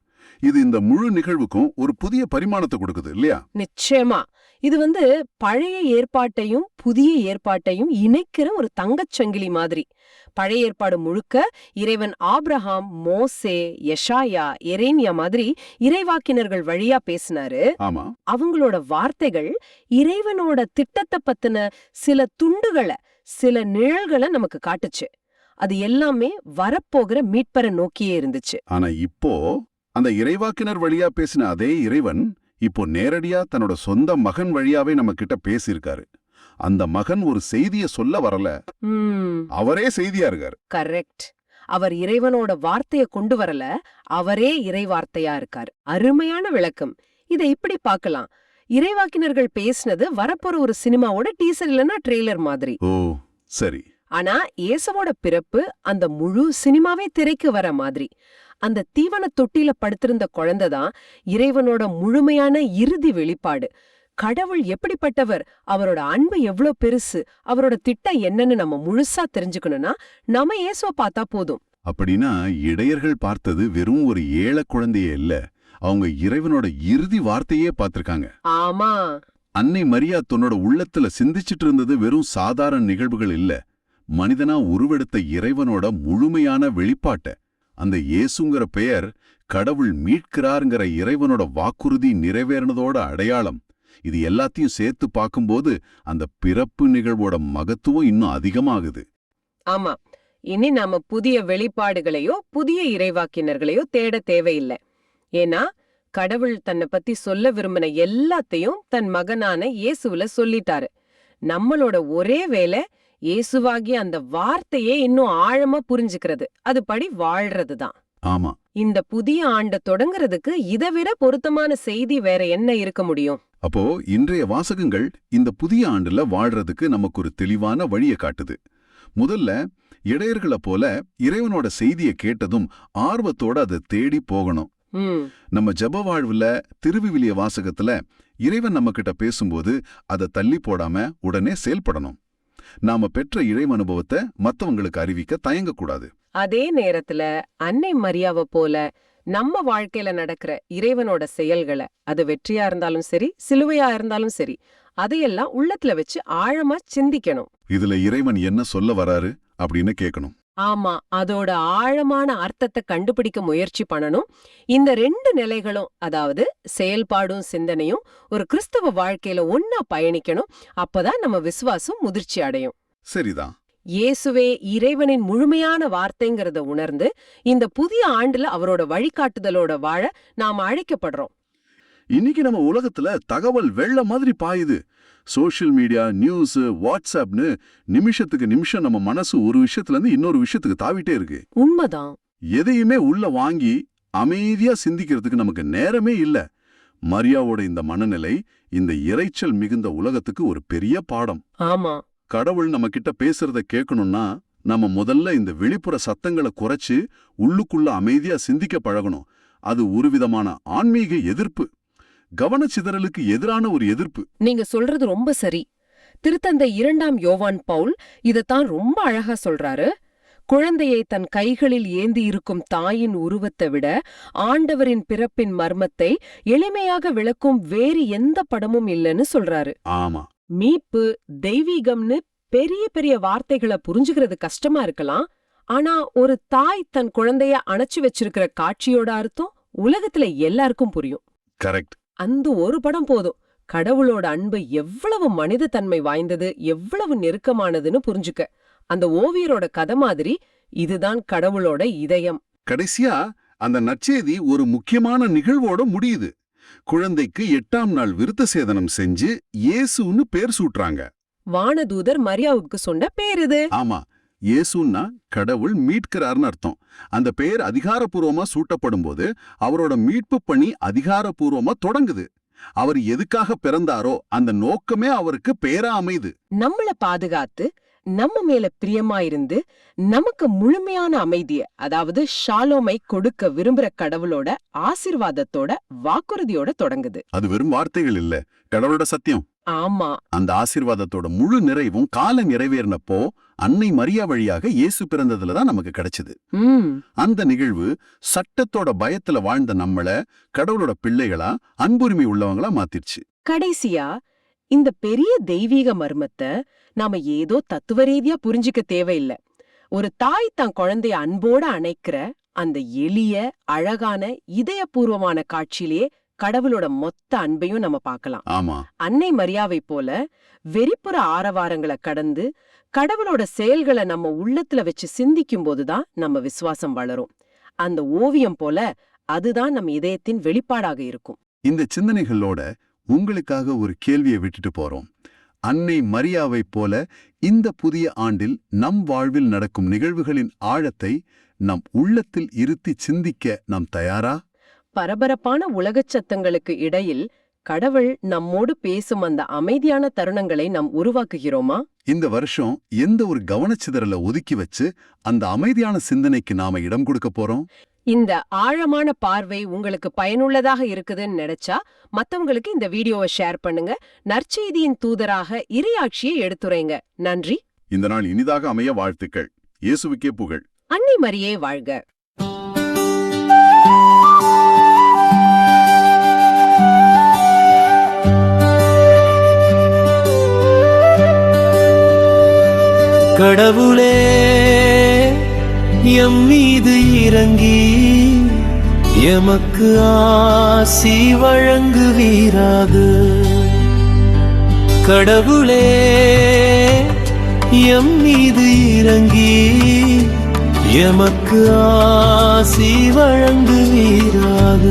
இது இந்த முழு நிகழ்வுக்கும் ஒரு புதிய பரிமாணத்தை கொடுக்குது இல்லையா? நிச்சயமா. இது பழைய ஏற்பாட்டையும் புதிய ஏற்பாட்டையும் இணைக்கிற ஒரு தங்கச்சங்கிலி மாதிரி. பழைய ஏற்பாடு முழுக்க இறைவன் ஆபிரகாம், மோசே, யெஷாயா, எரேமியா மாதிரி இறைவாக்கினர்கள் வழியா பேசினாரு. ஆமா, அவங்களோட வார்த்தைகள் இறைவனோட திட்டத்தை பத்தின சில துண்டுகளை, சில நிழல்களை நமக்கு காட்டுச்சு. அது எல்லாமே வரப்போகிற மீட்பரை நோக்கியே இருந்துச்சு. ஆனா இப்போ அந்த இறைவாக்கினர் வழியா பேசின அதே இறைவன் இப்போ நேரடியா தன்னோட சொந்த மகன் வழியாவே நம்ம கிட்ட பேசியிருக்காரு. அந்த மகன் ஒரு செய்திய சொல்ல வரல, அவரே செய்தியா இருக்காரு. கரெக்ட். அவர் இறைவனோட வார்த்தைய கொண்டு வரல, அவரே இறைவார்த்தையா இருக்காரு. அருமையான விளக்கம். இதை இப்படி பார்க்கலாம். இறைவாக்கினர்கள் பேசினது வரப்போற ஒரு சினிமாவோட டீசர் இல்லனா ட்ரெய்லர் மாதிரி. ஓ, சரி. ஆனா இயேசுவோட பிறப்பு அந்த முழு சினிமாவே திரைக்கு வர மாதிரி. அந்த தீவன தொட்டில படுத்திருந்த குழந்தைதான் இறைவனோட முழுமையான இறுதி வெளிப்பாடு. கடவுள் எப்படிப்பட்டவர், அவரோட அன்பு எவ்வளவு பெருசு, அவரோட திட்டம் என்னன்னு நம்ம முழுசா தெரிஞ்சுக்கணும்னா நம்ம இயேசுவை பார்த்தா போதும். அப்படின்னா இடையர்கள் பார்த்தது வெறும் ஒரு ஏழை குழந்தையே இல்ல, அவங்க இறைவனோட இறுதி வார்த்தையே பார்த்திருக்காங்க. ஆமா, அன்னை மரியா தன்னோட உள்ளத்துல சிந்திச்சிட்டு இருந்தது வெறும் சாதாரண நிகழ்வுகள் இல்ல, மனிதனா உருவெடுத்த இறைவனோட முழுமையான வெளிப்பாட்ட. அந்த இயேசுங்கிற பெயர் கடவுள் மீட்கிறாருங்கிற இறைவனோட வாக்குறுதி நிறைவேறினதோட அடையாளம். இது எல்லாத்தையும் சேர்த்து பார்க்கும்போது அந்த பிறப்பு நிகழ்வோட மகத்துவம் இன்னும் அதிகமாகுது. ஆமா. இனி நாம புதிய வெளிப்பாடுகளையோ புதிய இறைவாக்கினர்களையோ தேட தேவையில்லை. ஏன்னா கடவுள் தன்னை பத்தி சொல்ல விரும்பின எல்லாத்தையும் தன் மகனான இயேசுவுல சொல்லிட்டாரு. நம்மளோட ஒரே வேலை இயேசுவாகிய அந்த வார்த்தையே இன்னும் ஆழமா புரிஞ்சுக்கிறது, அதுபடி வாழ்றதுதான். ஆமா. இந்த புதிய ஆண்டை தொடங்குறதுக்கு இதை விட பொருத்தமான செய்தி வேற என்ன இருக்க முடியும்? அப்போ இன்றைய வாசகங்கள் இந்த புதிய ஆண்டுல வாழ்றதுக்கு நமக்கு ஒரு தெளிவான வழியை காட்டுது. முதல்ல இடையர்களை போல இறைவனோட செய்தியை கேட்டதும் ஆர்வத்தோட அதை தேடி போகணும். நம்ம ஜெப வாழ்வுல திருவிவிலிய வாசகத்துல இறைவன் நம்ம கிட்ட பேசும்போது அதை தள்ளி போடாம உடனே செயல்படணும். நாம பெற்ற இறைவ அனுபவத்தை மத்தவங்களுக்கு அறிவிக்க தயங்கக்கூடாது. அதே நேரத்துல அன்னை மரியாவை போல நம்ம வாழ்க்கையில நடக்கிற இறைவனோட செயல்களை, அது வெற்றியா இருந்தாலும் சரி சிலுவையா இருந்தாலும் சரி, அதையெல்லாம் உள்ளத்துல வச்சு ஆழமா சிந்திக்கணும். இதுல இறைவன் என்ன சொல்ல வராரு அப்படின்னு கேட்கணும். ஆமா, அதோட ஆழமான அர்த்தத்தை கண்டுபிடிக்க முயற்சி பண்ணணும். இந்த 2 நிலைகளும், அதாவது செயல்பாடும் சிந்தனையும் ஒரு கிறிஸ்தவ வாழ்க்கையில ஒன்னா பயணிக்கணும். அப்பதான் நம்ம விசுவாசம் முதிர்ச்சி அடையும். சரிதான். இயேசுவே இறைவனின் முழுமையான வார்த்தைங்கிறத உணர்ந்து இந்த புதிய ஆண்டுல அவரோட வழிகாட்டுதலோட வாழ நாம அழைக்கப்படுறோம். இன்னைக்கு நம்ம உலகத்துல தகவல் வெள்ள மாதிரி பாயுது. சோஷியல் மீடியா, நியூஸ், வாட்ஸ்அப்னு நிமிஷத்துக்கு நிமிஷம் நம்ம மனசு ஒரு விஷயத்துல இருந்து இன்னொரு விஷயத்துக்கு தாவிட்டே இருக்கு. உண்மைதான். எதையுமே உள்ள வாங்கி அமைதியா சிந்திக்கிறதுக்கு நமக்கு நேரமே இல்ல. மரியாவோட இந்த மனநிலை இந்த இரைச்சல் மிகுந்த உலகத்துக்கு ஒரு பெரிய பாடம். ஆமா. கடவுள் நம்ம கிட்ட பேசுறத கேட்கணும்னா நம்ம முதல்ல இந்த வெளிப்புற சத்தங்களை குறைச்சு உள்ளுக்குள்ள அமைதியா சிந்திக்க பழகணும். அது ஒரு விதமான ஆன்மீக எதிர்ப்பு, கவனச்சிதறலுக்கு எதிரான ஒரு எதிர்ப்பு. நீங்க சொல்றது ரொம்ப சரி. திருத்தந்தை 2ஆம் யோவான் பவுல் இதத்தான் ரொம்ப அழகா சொல்றாரு. குழந்தையை தன் கைகளில் ஏந்தி இருக்கும் தாயின் உருவத்தை விட ஆண்டவரின் பிறப்பின் மர்மத்தை எளிமையாக விளக்கும் வேறு எந்த படமும் இல்லைன்னு சொல்றாரு. ஆமா. மீட்பு, தெய்வீகம்னு பெரிய பெரிய வார்த்தைகளை புரிஞ்சுக்கிறது கஷ்டமா இருக்கலாம். ஆனா ஒரு தாய் தன் குழந்தைய அணைச்சு வச்சிருக்கிற காட்சியோட அர்த்தம் உலகத்துல எல்லாருக்கும் புரியும். கரெக்ட். அந்த ஒரு படம் போதும் கடவுளோட அன்பு எவ்வளவு மனித தன்மை வாய்ந்தது, எவ்வளவு நெருக்கமானதுன்னு புரிஞ்சுக்க. அந்த ஓவியரோட கதை மாதிரி இதுதான் கடவுளோட இதயம். கடைசியா அந்த நற்செய்தி ஒரு முக்கியமான நிகழ்வோட முடியுது. குழந்தைக்கு 8ஆம் நாள் விருத்த சேதனம் செஞ்சு இயேசுன்னு பேர் சூட்டுறாங்க. வானதூதர் மரியாவுக்கு சொன்ன பேர் இது. ஆமா, இயேசுன்னா கடவுள் மீட்கிறார்னு அர்த்தம். அந்த பெயர் அதிகாரப்பூர்வமா சூட்டப்படும் போது அவரோட மீட்பு பணி அதிகாரப்பூர்வமா தொடங்குது. அவர் எதுக்காக பிறந்தாரோ அந்த நோக்கமே அவருக்கு பேரா அமைது. நம்மள பாதுகாத்து நம்ம மேல பிரியமாயிருந்து நமக்கு முழுமையான அமைதிய, அதாவது ஷாலோமை கொடுக்க விரும்புற கடவுளோட ஆசீர்வாதத்தோட வாக்குறுதியோட தொடங்குது. அது வெறும் வார்த்தைகள் இல்ல, கடவுளோட சத்தியம். ஆமா. அந்த ஆசீர்வாதத்தோட முழு நிறைவும் கால நிறைவேறினப்போ அன்னை மரியா வழியாக இயேசு பிறந்ததுலதான் நமக்கு கிடைச்சது. அந்த நிகழ்வு சட்டத்தோட பயத்துல வாழ்ந்த நம்மள கடவுளோட பிள்ளைகளா, அன்புரிமை உள்ளவங்களா மாத்திருச்சு. கடைசியா இந்த பெரிய தெய்வீக மர்மத்தை நாம ஏதோ தத்துவ ரீதியா புரிஞ்சிக்க தேவையில்லை. ஒரு தாய் தன் குழந்தைய அன்போட அணைக்கிற அந்த எளிய அழகான இதயபூர்வமான காட்சியிலேயே கடவுளோட மொத்த அன்பையும் நம்ம பார்க்கலாம். ஆமா. அன்னை மரியாவை போல வெறிப்புற ஆரவாரங்களை கடந்து கடவுளோட செயல்களை நம்ம உள்ளத்துல வச்சு சிந்திக்கும் போதுதான் நம்ம விசுவாசம் வளரும். அந்த ஓவியம் போல அதுதான் நம்ம இதயத்தின் வெளிப்பாடாக இருக்கும். இந்த சிந்தனைகளோட உங்களுக்காக ஒரு கேள்வியை விட்டுட்டு போறோம். அன்னை மரியாவை போல இந்த புதிய ஆண்டில் நம் வாழ்வில் நடக்கும் நிகழ்வுகளின் ஆழத்தை நம் உள்ளத்தில் இருத்தி சிந்திக்க நாம் தயாரா? பரபரப்பான உலகச் சத்தங்களுக்கு இடையில் கடவுள் நம்மோடு பேசும் அந்த அமைதியான தருணங்களை நாம் உருவாக்குகிறோமா? இந்த வருஷம் எந்த ஒரு கவனச்சிதறலை ஒதுக்கி வச்சு அந்த அமைதியான சிந்தனைக்கு நாம இடம் கொடுக்க போறோம்? இந்த ஆழமான பார்வை உங்களுக்கு பயனுள்ளதாக இருக்குதுன்னு நினைச்சா மத்தவங்களுக்கு இந்த வீடியோவை ஷேர் பண்ணுங்க. நற்செய்தியின் தூதராக இறையாட்சியை எடுத்துரைங்க. நன்றி. இந்த நாள் இனிதாக அமைய வாழ்த்துக்கள். இயேசுவுக்கே புகழ். அன்னை மரியே வாழ்க. கடவுளே எம் மீது இறங்கி எமக்கு ஆசி வழங்குவீராக. கடவுளே எம் மீது இறங்கி எமக்கு ஆசி வழங்குவீராக.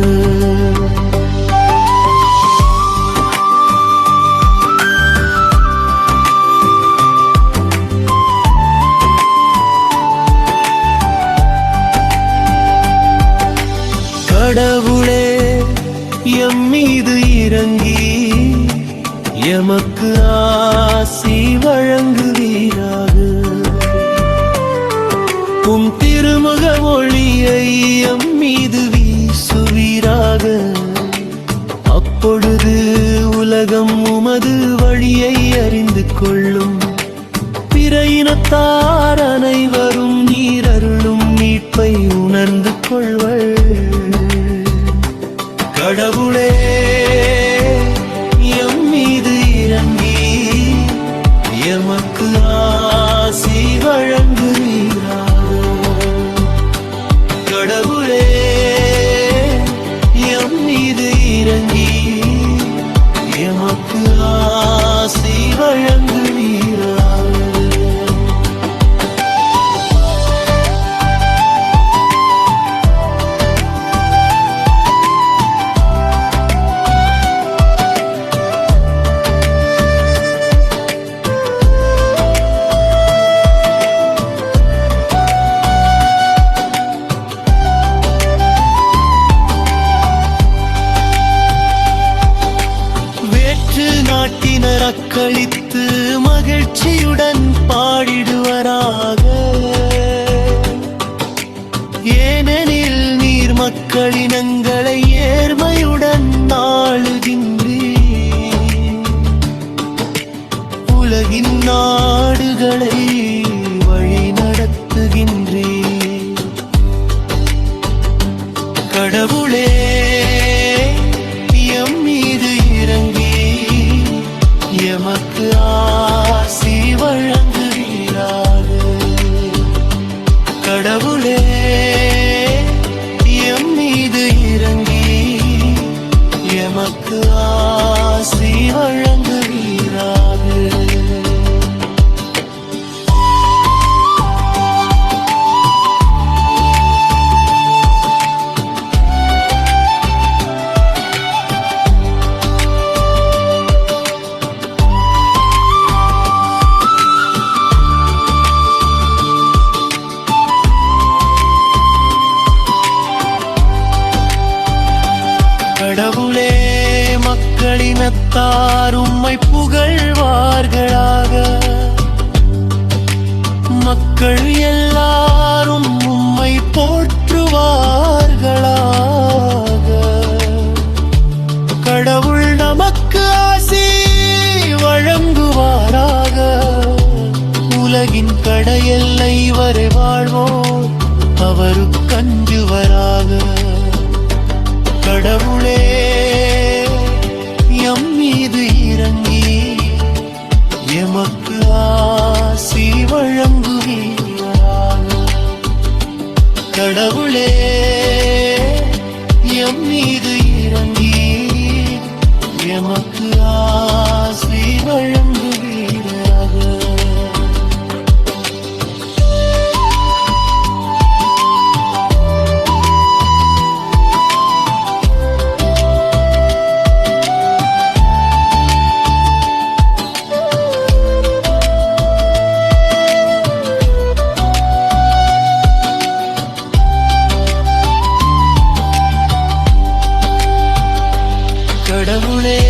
கடவுளே எம் மீது இறங்கி எமக்கு ஆசி வழங்குவீராக. உம் திருமுக ஒளியை எம் மீது வீசுவீராக. அப்பொழுது உலகம் உமது வழியை அறிந்து கொள்ளும். பிற இனத்தார் அனைவரும் நீர் அருளும் மீட்பை உணர்ந்து கொள்வர். கடவுளே எம் மீது இறங்கி எமக்கு ஆசி வழங்குவீராக. கடவுளே எம் மீது இறங்கி எமக்கு ஆசி வழங்குவீராக. நாட்டினர் அக்களித்து மகிழ்ச்சியுடன் பாடிடுவராக. ஏனெனில் நீர் மக்களினங்களை ஏர்மையுடன் ஆளுகின்றீர். உலகின் நாடுகளை வழி நடத்துகின்றீர். கடவுளே எம் மீது இறங்கி எமக்கு ஆசி வழங்குவீராக. கடவுளே எம் மீது இறங்கி எமக்கு ஆசி வழங்குவீராக. கடவுளே மக்களினத்தார் உம்மை புகழ்வார்களாக. மக்கள் எல்லாரும் உம்மை போற்றுவார்களாக. கடவுள் நமக்கு ஆசி வழங்குவாராக. உலகின் கடையெல்லை வரை வாழ்வோர் அவருக்கு அஞ்சுவராக. கடவுளே எம் மீது இறங்கி எமக்கு ஆசி வழங்குவீராக. கடவுளே எம் மீது இறங்கி எமக்கு ஆசி வழங்குவீராக. கடவுளே